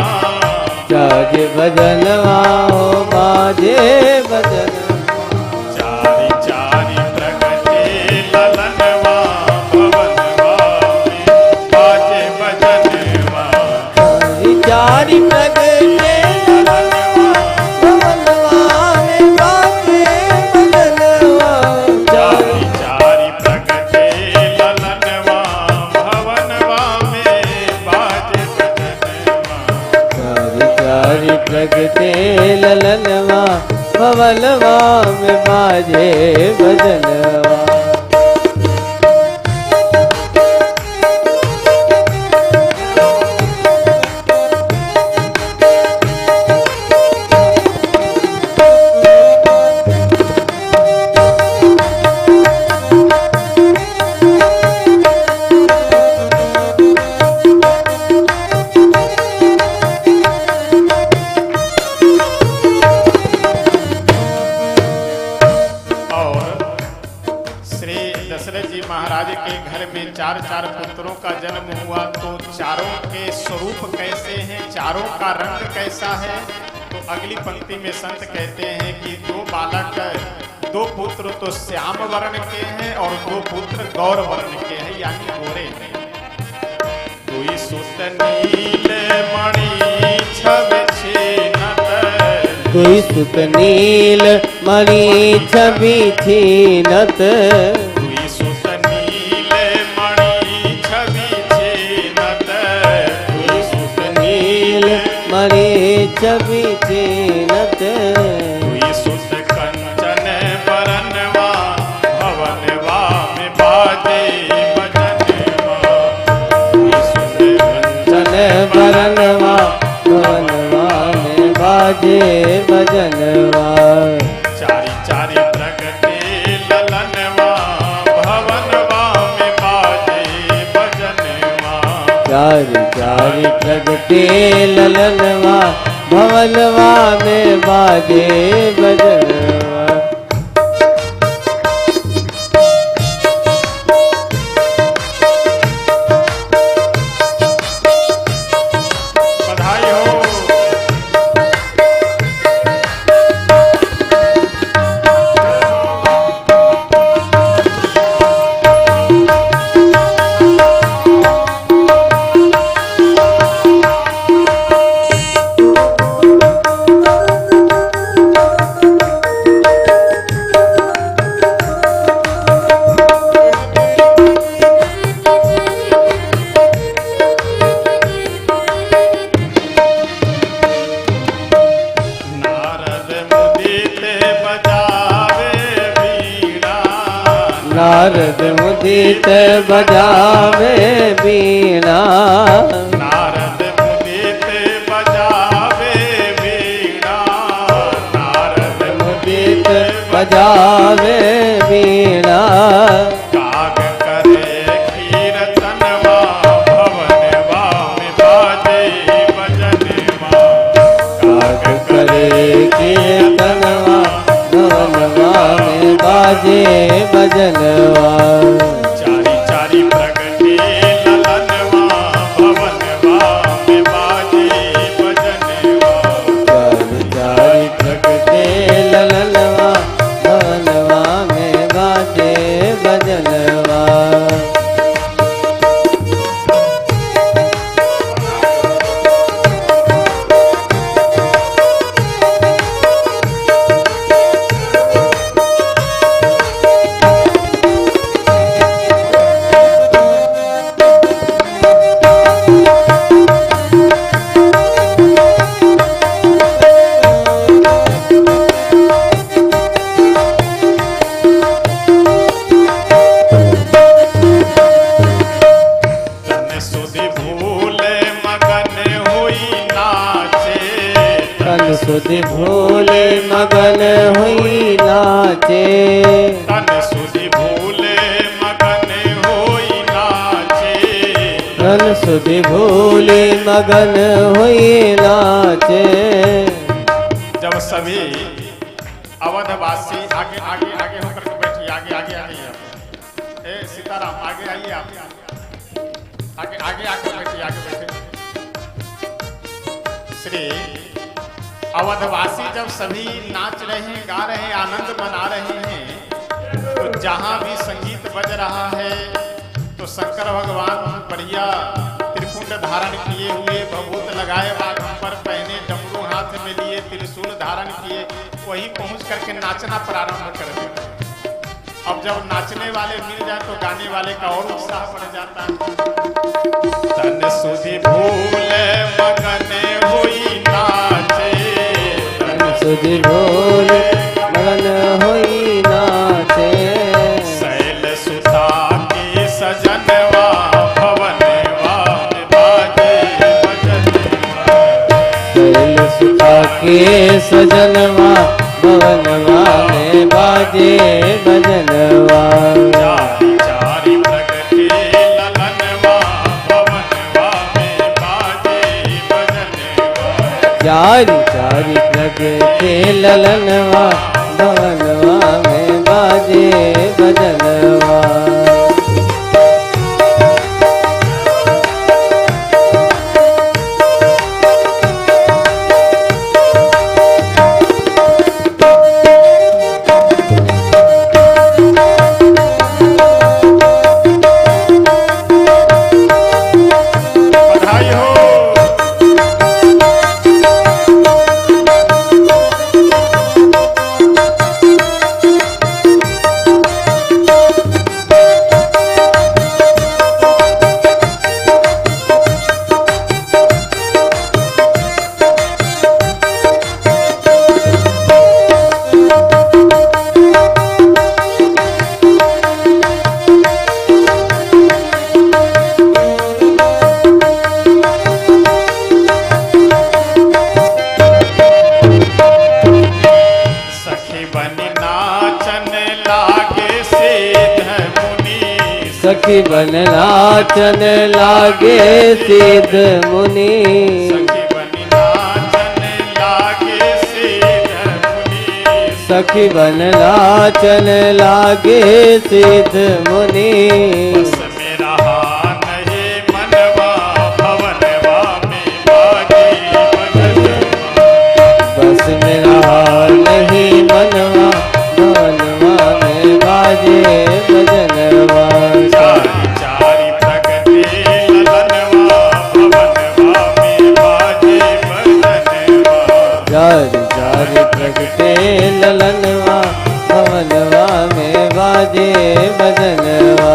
बाजे बजनवा हो बाजे बजनवा चारि चारि प्रगटे ललनवा भवनवा में बाजे बजनवा चारि प्रगटे ललनवा भवनवा में बाजे बजनवा चारि चारि प्रगटे ललनवा भवनवा में बाजे बजनवा चारि चारि प्रगटे ललनवा भवनवा में बाजे बजनवा महाराज के घर में चार चार पुत्रों का जन्म हुआ तो चारों के स्वरूप कैसे हैं, चारों का रंग कैसा है। तो अगली पंक्ति में संत कहते हैं कि दो बालक, दो पुत्र तो श्याम वर्ण के हैं और दो पुत्र गौर वर्ण के हैं, यानी गोरे हैं। दुई सुत नील मणि छवि छीनत, दुई सुत नील मणि छवि छीनत, दुई सुत नील मणि छवि छीनत, दुई सुत नील मणि छवि छीनत, दुई सुत कंचन बरनवा भवनवा में बाजे बजनवा, दुई सुत कंचन बरनवा भवनवा में बाजे बजनवा। चारि चारि प्रगटे ललनवा भवनवा में बाजे बजनवा, चारि चारि प्रगटे ललनवा भवनवा में बाजे बजनवा। बधाई हो। नारद मुदित बजावे बीणा, नारद मुदित बजावे बीणा, नारद मुदित बजावे बीणा, काग करे कीर्तनवा भवनवा में बाजे भजनवा, काग करे कीर्तनवा भवनवा में बाजे भजनवा, चारी चारी प्रगटे ललनवा भवनवा में बाजे भजनवा, चारि चारि प्रगटे ललनवा भवनवा में बाजे भजनवा। तन सुधि भूले मगन हुई नाचे, तन सुधि भूले मगन हुई नाचे, तन सुधि भूले मगन हुई नाचे, तन सुधि भूले मगन हुई नाचे। जब सभी अवधवासी आगे आगे आगे होकर के बैठिए, आगे आगे आइए आप। ए सीताराम आगे आइए आप, आगे आगे आकर बैठिए, आगे बैठे। श्री अवधवासी जब सभी नाच रहे हैं, गा रहे हैं, आनंद मना रहे हैं, तो जहां भी संगीत बज रहा है तो शंकर भगवान बढ़िया त्रिपुंड धारण किए हुए, भभूत लगाए, बाघों पर पहने, डमरू हाथ में लिए, त्रिशूल धारण किए, वहीं पहुंच करके नाचना प्रारंभ कर देते। अब जब नाचने वाले मिल जाए तो गाने वाले का और उत्साह बढ़ जाता है। तन सुधि भूले मगन हुई नाचे, तन सुधि भूले मगन हुई नाचे, शैल सुता के सजनवा भवनवा में बाजे भजनवा, शैल सुता के सजनवा भवनवा में बाजे भजनवा, चारी चारी प्रगटे ललनवा भवनवा में बाजे भजनवा, चारि चारि प्रगटे ललनवा भवनवा में बाजे भजनवा। बधाई हो। सखी बनी नाचन लागे सिद्ध मुनि, सखी बन नाचन लागे सिद्ध मुनि, सखी बनी नाचन लागे सिद्ध मुनि, सखी बन नाचन लागे सिद्ध मुनि, बस में रहा नहीं मनवा भवनवा में बाजे भजनवा, बस मेरा नहीं मनवा भवनवा में बाजे भजनवा, चारी चारी प्रगटे ललनवा भवनवा में बाजे भजनवा, चारि चारि प्रगटे ललनवा भवनवा में बाजे भजनवा।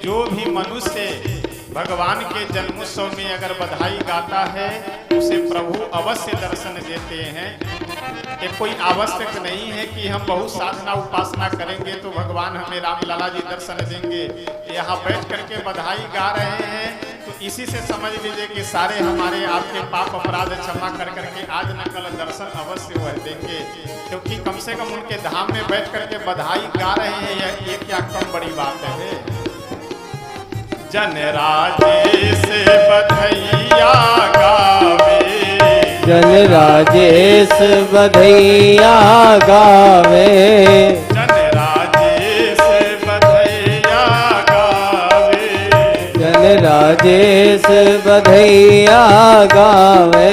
जो भी मनुष्य भगवान के जन्मोत्सव में अगर बधाई गाता है उसे प्रभु अवश्य दर्शन देते हैं। ये कोई आवश्यक नहीं है कि हम बहुत साधना उपासना करेंगे तो भगवान हमें रामलला जी दर्शन देंगे। यहाँ बैठ करके बधाई गा रहे हैं तो इसी से समझ लीजिए कि सारे हमारे आपके पाप अपराध क्षमा कर करके आज न कल दर्शन अवश्य वह देंगे, क्योंकि कम से कम उनके धाम में बैठ करके बधाई गा रहे हैं, ये क्या कम बड़ी बात है। जन राजेश बधैया गावे, जन राजेश बधैया गावे, जन राजेश बधैया गावे, जन राजेश बधैया गावे।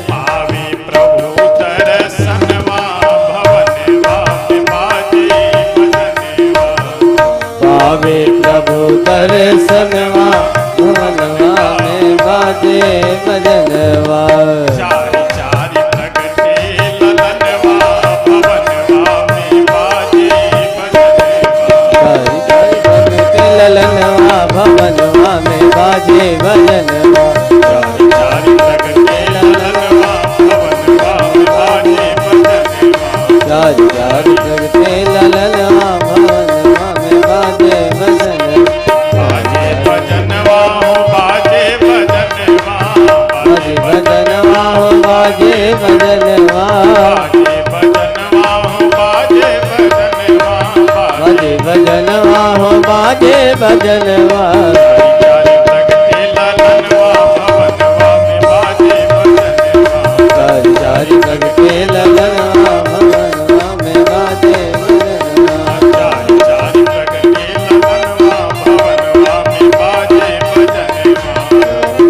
पावे प्रभु दर्शनवा भवनवा में बाजे भजनवा, पावे प्रभु दर्शनवा भवनवा में बाजे भजनवा। चारि चारि प्रगटे ललनवा भवनवा में बाजे भजनवा, चारि चारि प्रगटे ललनवा भवनवा में बाजे भजनवा। चारि चारि प्रगटे ललनवा भवनवा में बाजे भजनवा, चारि चारि प्रगटे ललनवा भवनवा में बाजे भजनवा। बाजे भजनवा हो बाजे भजनवा, बाजे भजनवा हो बाजे भजनवा, बाजे भजनवा हो बाजे भजनवा, बाजे भजनवा हो बाजे भजनवा। चारि प्रगटे ललनवा भवनवा में बाजे भजनवा, चारि चारि प्रगटे ललनवा भवनवा में बाजे भजनवा। चारि चारि प्रगटे ललनवा भवनवा में बाजे भजनवा,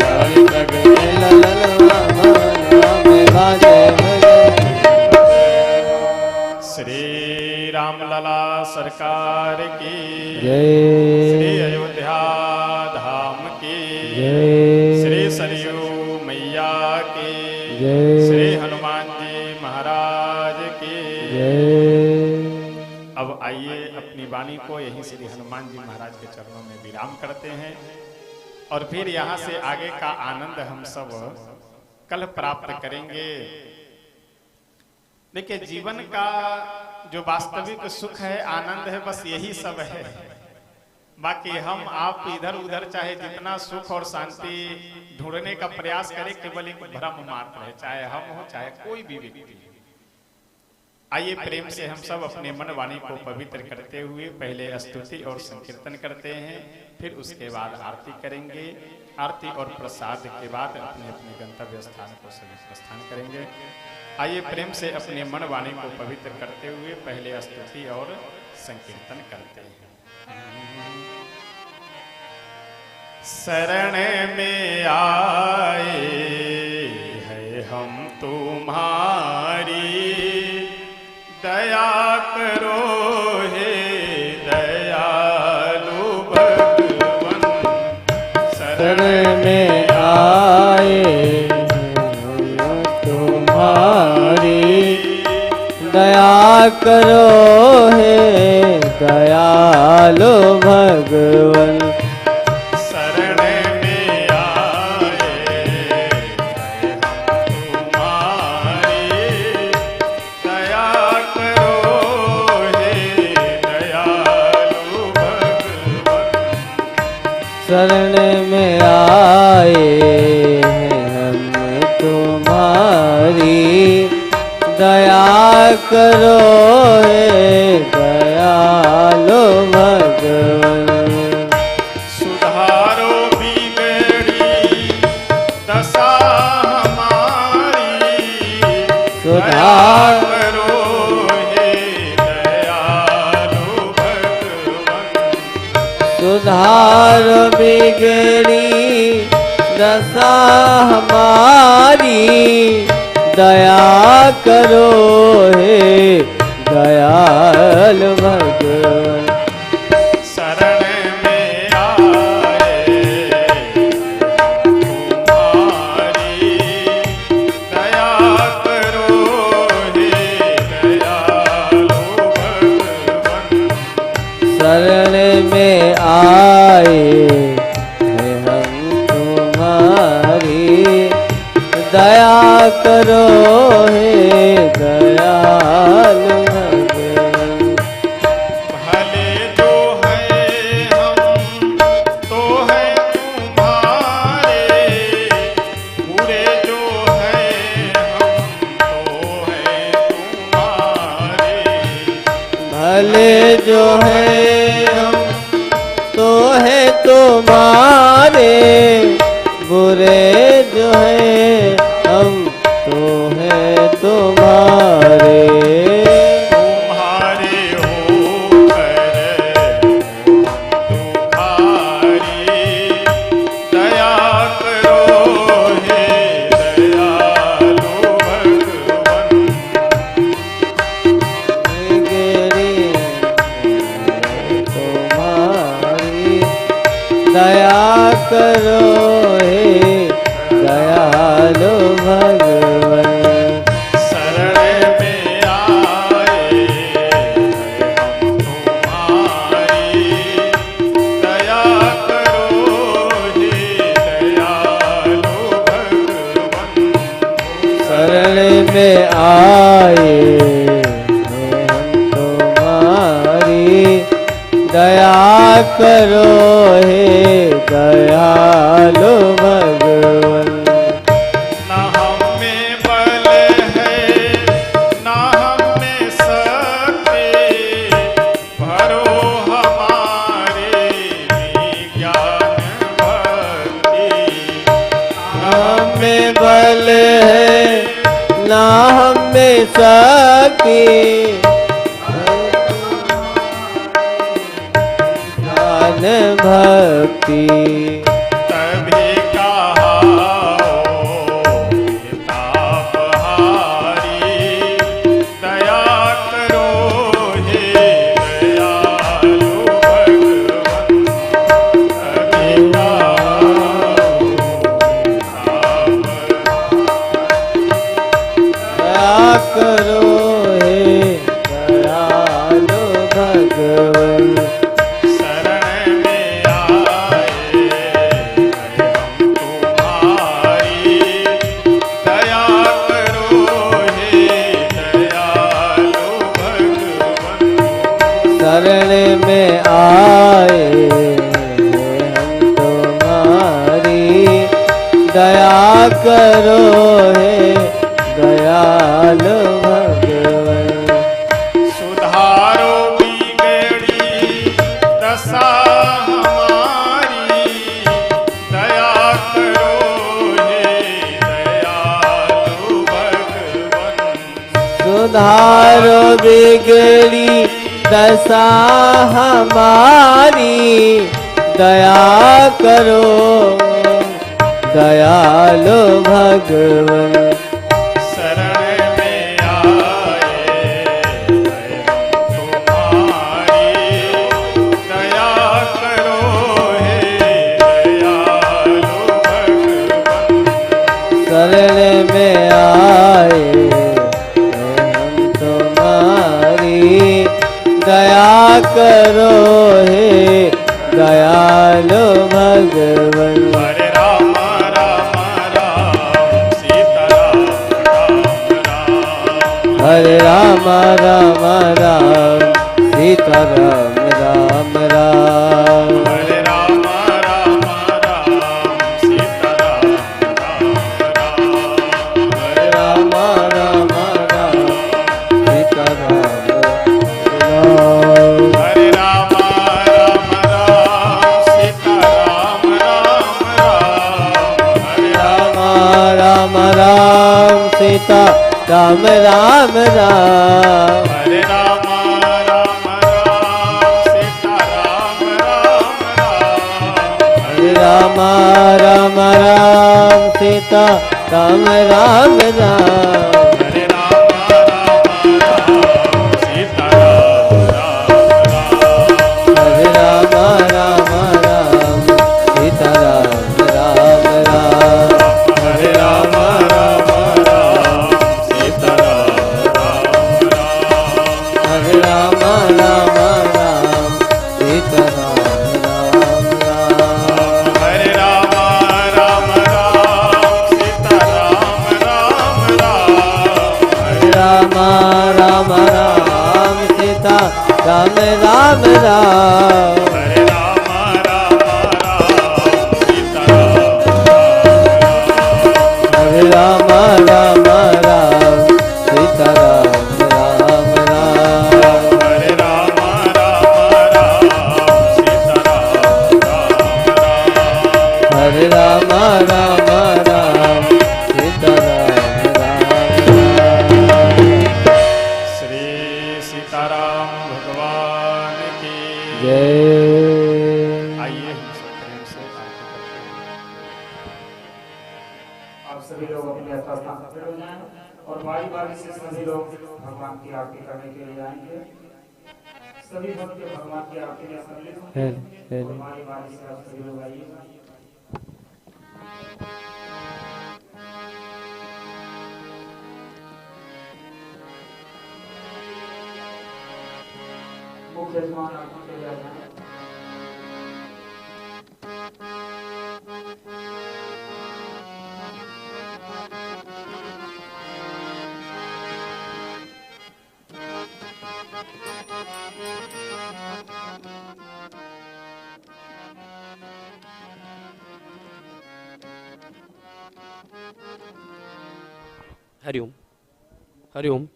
चारि प्रगटे ललनवा भवनवा में बाजे भजनवा। श्री रामलला सरकार की जय, श्री अयोध्या धाम की जय, श्री सरयू मैया की जय, श्री हनुमान जी महाराज की। जय। अब आइए अपनी वाणी को यहीं श्री हनुमान जी महाराज के चरणों में विराम करते हैं और फिर यहाँ से आगे का आनंद हम सब कल प्राप्त करेंगे। देखिए, जीवन का जो वास्तविक सुख है, आनंद है, बस यही सब है। बाकी हम आप इधर उधर चाहे जितना सुख और शांति ढूंढने का प्रयास करें, केवल एक भ्रम मात्र है, चाहे हम हो चाहे कोई भी व्यक्ति। आइए प्रेम से हम सब अपने मन वाणी को पवित्र करते हुए पहले स्तुति और संकीर्तन करते हैं, फिर उसके बाद आरती करेंगे। आरती और प्रसाद के बाद अपने अपने गंतव्य स्थान को सभी प्रस्थान करेंगे। आइए प्रेम से अपने मन वाणी को पवित्र करते हुए पहले स्तुति और संकीर्तन करते हैं। शरण में आए हैं हम तुम्हारी, दया करो हे दयालु भगवन। शरण में आए तुम्हारी, दया करो हे दयालु भगवन। शरण में आए हैं हम तुम्हारी, दया करो हे दयालु भगवन। शरण में आए हैं हम तुम्हारी, दया करो हे दयालु भगवन। सुधारो बिगड़ी दशा हमारी, सुधार करो हे दयालु भगवन। सुधार बिगड़ी दशा हमारी, दया करो हे दयालु भगवन। शरण में आए तुम्हारी, दया करो हे दयालु भगवन। शरण में आए हैं हम तुम्हारी, दया करो हे दयालु भगवान। भले जो है हम तो है तुम्हारे, बुरे जो है हम तो है तुम्हारे। भले जो है हम तो है तुम्हारे, बुरे जो है हम तो है तुम्हारे। तुम्हारे होकर तुम्हारी, दया करो हे दयालु भगवन। गिरी तुम्हारी, दया करो हे दयालु भगवन। शरण में आए हम तुम्हारी, दया करो हे दयालु भगवन। शरण में आए हैं हम तुम्हारी, दया करो हे दयालु भगवन। न हम में बल है न हम में शक्ति, भरो हमारे ज्ञान भक्ति। हमें बल है ना हमें शक्ति, ज्ञान भक्ति। तभी कहा तापहारी, दया करो हे दयालु भगवन। तभी दया करो हे दयालु भगवन। शरण में आए हम तुम्हारी, दया करो हे दयालु भगवन। शरण में आए हम तुम्हारी, दया करो हे दयालु भगवन। सुधारो बिगड़ी दशा हमारी, दया करो हे दयालु भगवन। सुधारो बिगड़ी दशा हमारी, दया करो दयालु भगवन। शरण में आए हम तुम्हारी, दया करो हे दयालु भगवन। शरण में आए हम तुम्हारी, दया करो हे दयालु भगवन। हरे राम राम राम सीताराम राम राम। हरे राम राम राम सीताराम राम राम। हरे राम राम राम सीताराम राम राम। हरे राम राम राम सीताराम राम। हरे राम राम राम सीताराम राम राम। हरे राम राम राम सीता राम राम राम। हरे राम राम राम सीताराम राम राम। हरे राम राम राम सीता राम राम राम। हरे राम राम राम सीताराम राम राम। हरे राम राम राम सीता राम राम राम। हरे राम राम राम सीताराम राम राम। हरे राम राम राम सीता राम राम राम। आइए हम सब प्रेम से आरती करते हैं। आप सभी लोग अपने स्थान पर खड़े हो जाएं और बारी बारी से सभी लोग भगवान की आरती करने के लिए आएंगे। सभी भक्त भगवान की आरती में सम्मिलित होंगे और बारी बारी से आप सभी लोग आइएगा। मुख्य यजमान आरती के लिए आ जाएं। हरिओम हरिओम।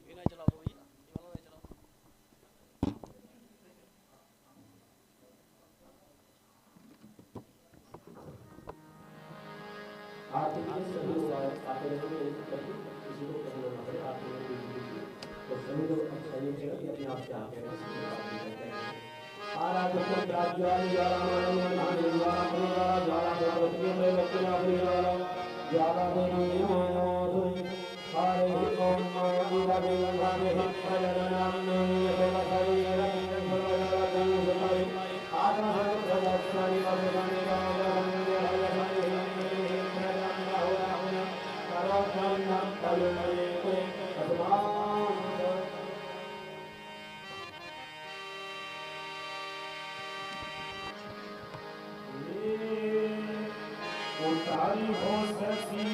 उतारी हो सकी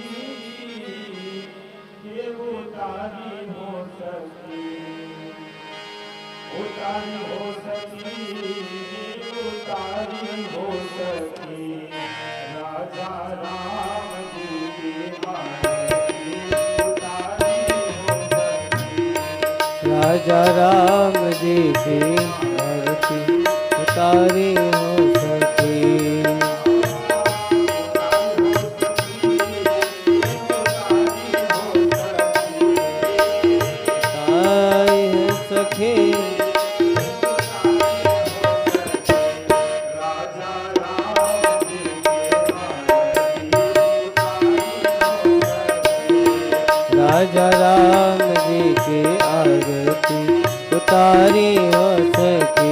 ये उतारी हो सकी, उतारी हो सकी ये उतारी हो सकी, राजा राम जी की आरती उतारी हो सकी, राजा राम जी की आरती उतारी हो सकी। राजा राम जी की आरती उतारी हो सकी।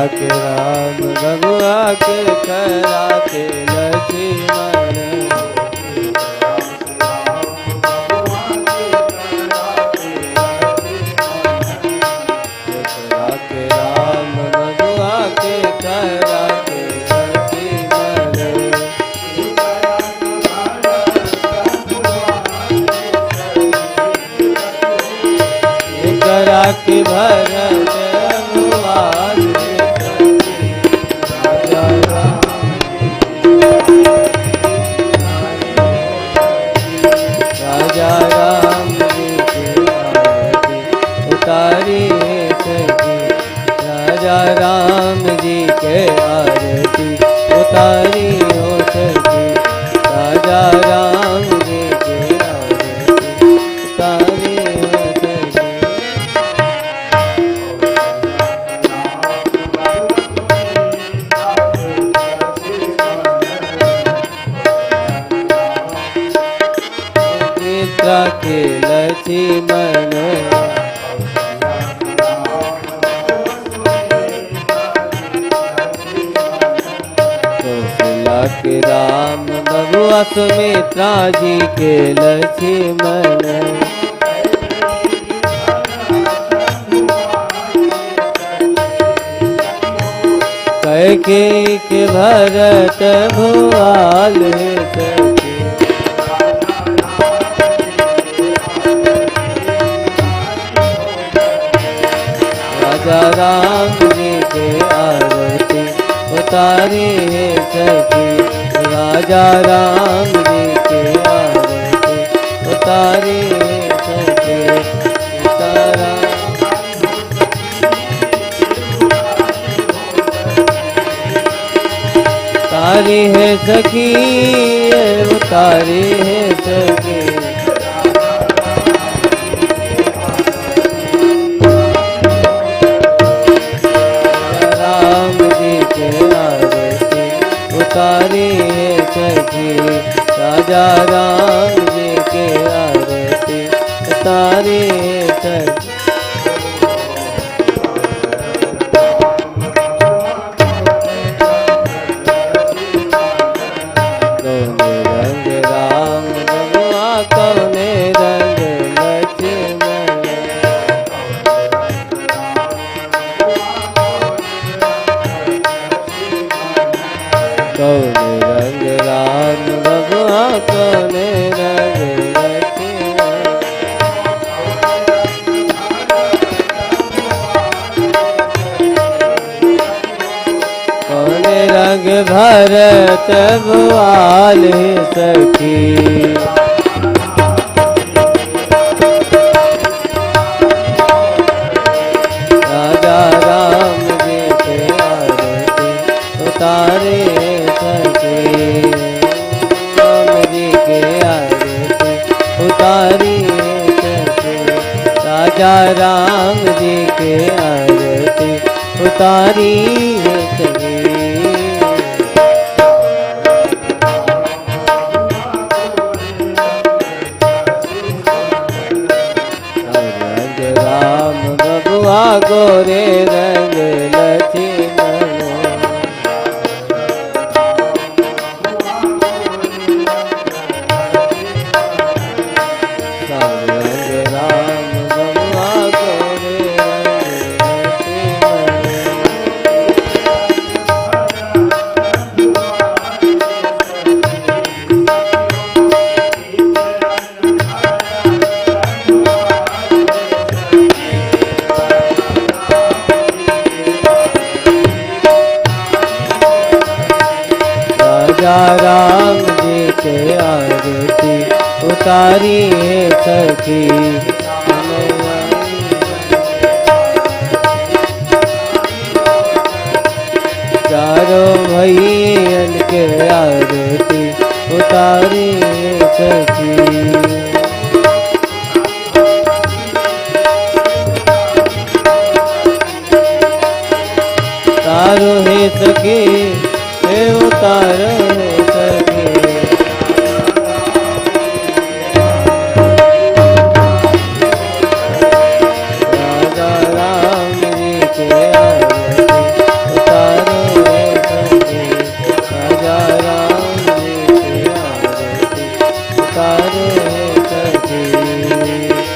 के राम रघुआ के करा के लक्ष्मण, करा के राम रघुआ के करा के लक्ष्मण, करा के भरत अनुवाद, राजा राम जी की आरती उतारी सकी। राजा राम जी के आरती उतारी हो सकी। राजा राम जी के आरती उतारी हो सकी। के लक्ष्मण, कौशल्या के राम बबुआ सुमित्रा जी के लक्ष्मण, कैके के भरत भुआल सखी राजा राम जी के आरती उतारी है सखी राजा राम जी के आरती उतारी है सखी उतारा उतारी है सखी उतारी है सखी राम जी के आरती उतारी है सखी राजा राम जी के आरती उतारी है सखी कौन रंग राम बबुआ कौन रंग लक्ष्मण कौन रंग भरत भुआल सखी राजा राम जी के आरती उतारे राम जी के आरती उतारी सखी राजा राम जी के आरती उतारी सखी रंग राम बबुआ गोरे रंग लक्ष्मण राम जी के आरती उतारी है सखी चारों भैयन के आरती उतारी है सखी तारो है सखी उतार सके राजा राम जी के आरती उतारो सके राजा राम जी के आरती उतारो सके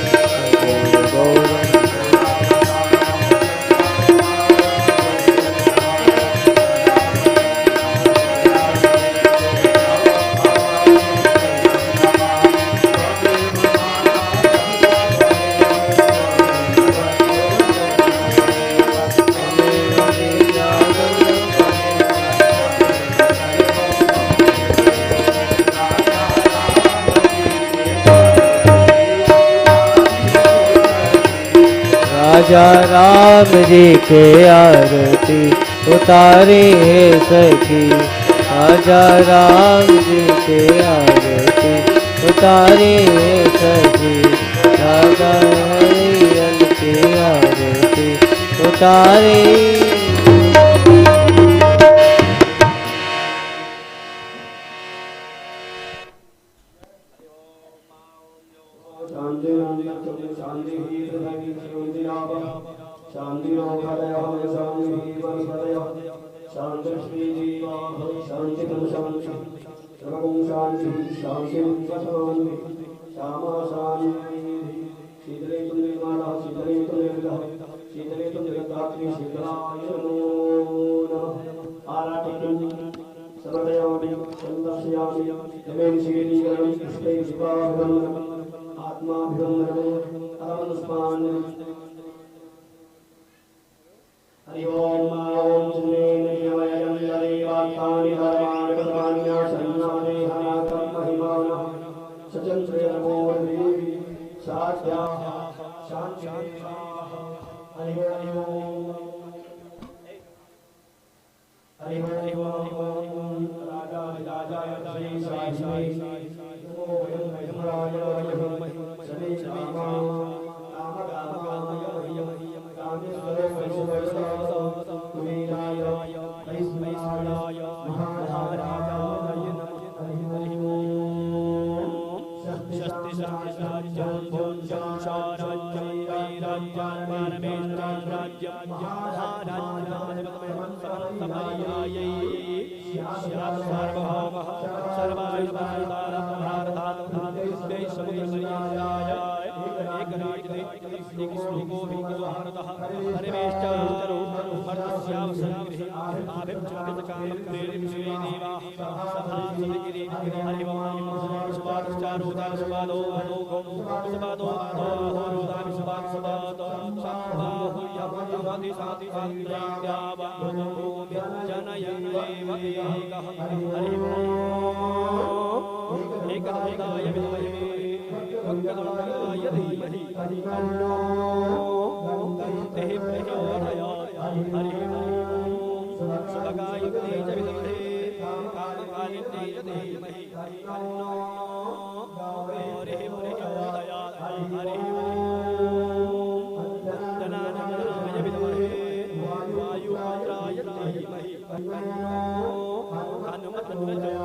राजा राम जी के आरती उतारे है सखी राजा राम जी के आरती उतारे है सखी राजा हरियल के आरती उतारे शांति शांति श्री जीवा शांति शांति सर्वं शांति शांति शांति श्यामा शांति शीतले तुम निर्माणा शीतले तुम निर्गः शीतले तुम जगदात्री शीतलाय नमो नमः। यमेन शीलीकरणं पुष्पे शिवाभिवन्दनम् आत्माभिवन्दनम् अवनुष्पान् हरि ओम ओम जनेन यमयं यदेवात्तानि धर्माणि प्रधान्यासन्नादे हनाकं महिमानः सचन्द्रे नमोर्देवी साध्याः शान्तिः हरि ओम हरि ओम राजा राजाय श्री साई नमो वयं यमराज वयं सने रामा राम रामाय कामेश्वरो वैष्णवो कुबेराय वैष्णवाय महाराजाय हरि ओम शक्ति राज्यं भुजं शाराज्यं वैराज्यं परमेश्वरं राज्यं महाराज्यं समर्पयायै सार्वभौमः सर्वायुधारः भारतात् समुद्रमर्यादाय एकराज्यको भारतः परिवेष्टारो मर्तस्यावसंगृहे आभिक्षुभितकामं प्रेरितश्रीदेवाः सभासुरगिरि हरिवामस्वादश्चारोदास्वादो अनुगो स्वादो साहुयाहुयाहुयाहुति साति सात्यावामोमि जनयन्देव एकः हरि ओम एकदाय विद्महे वक्रतुण्डाय धीमहि तन्नो गन्धेः प्रचोदयात् हरि ओम सुभगायुक्ते च विद्महे कामकालिन्ये च धीमहि तन्नो गौरेः प्रचोदयात् हरि ओम धनानन्दनाय विद्महे वायुपुत्राय धीमहि तन्नो हनुमत् प्रचोदयात्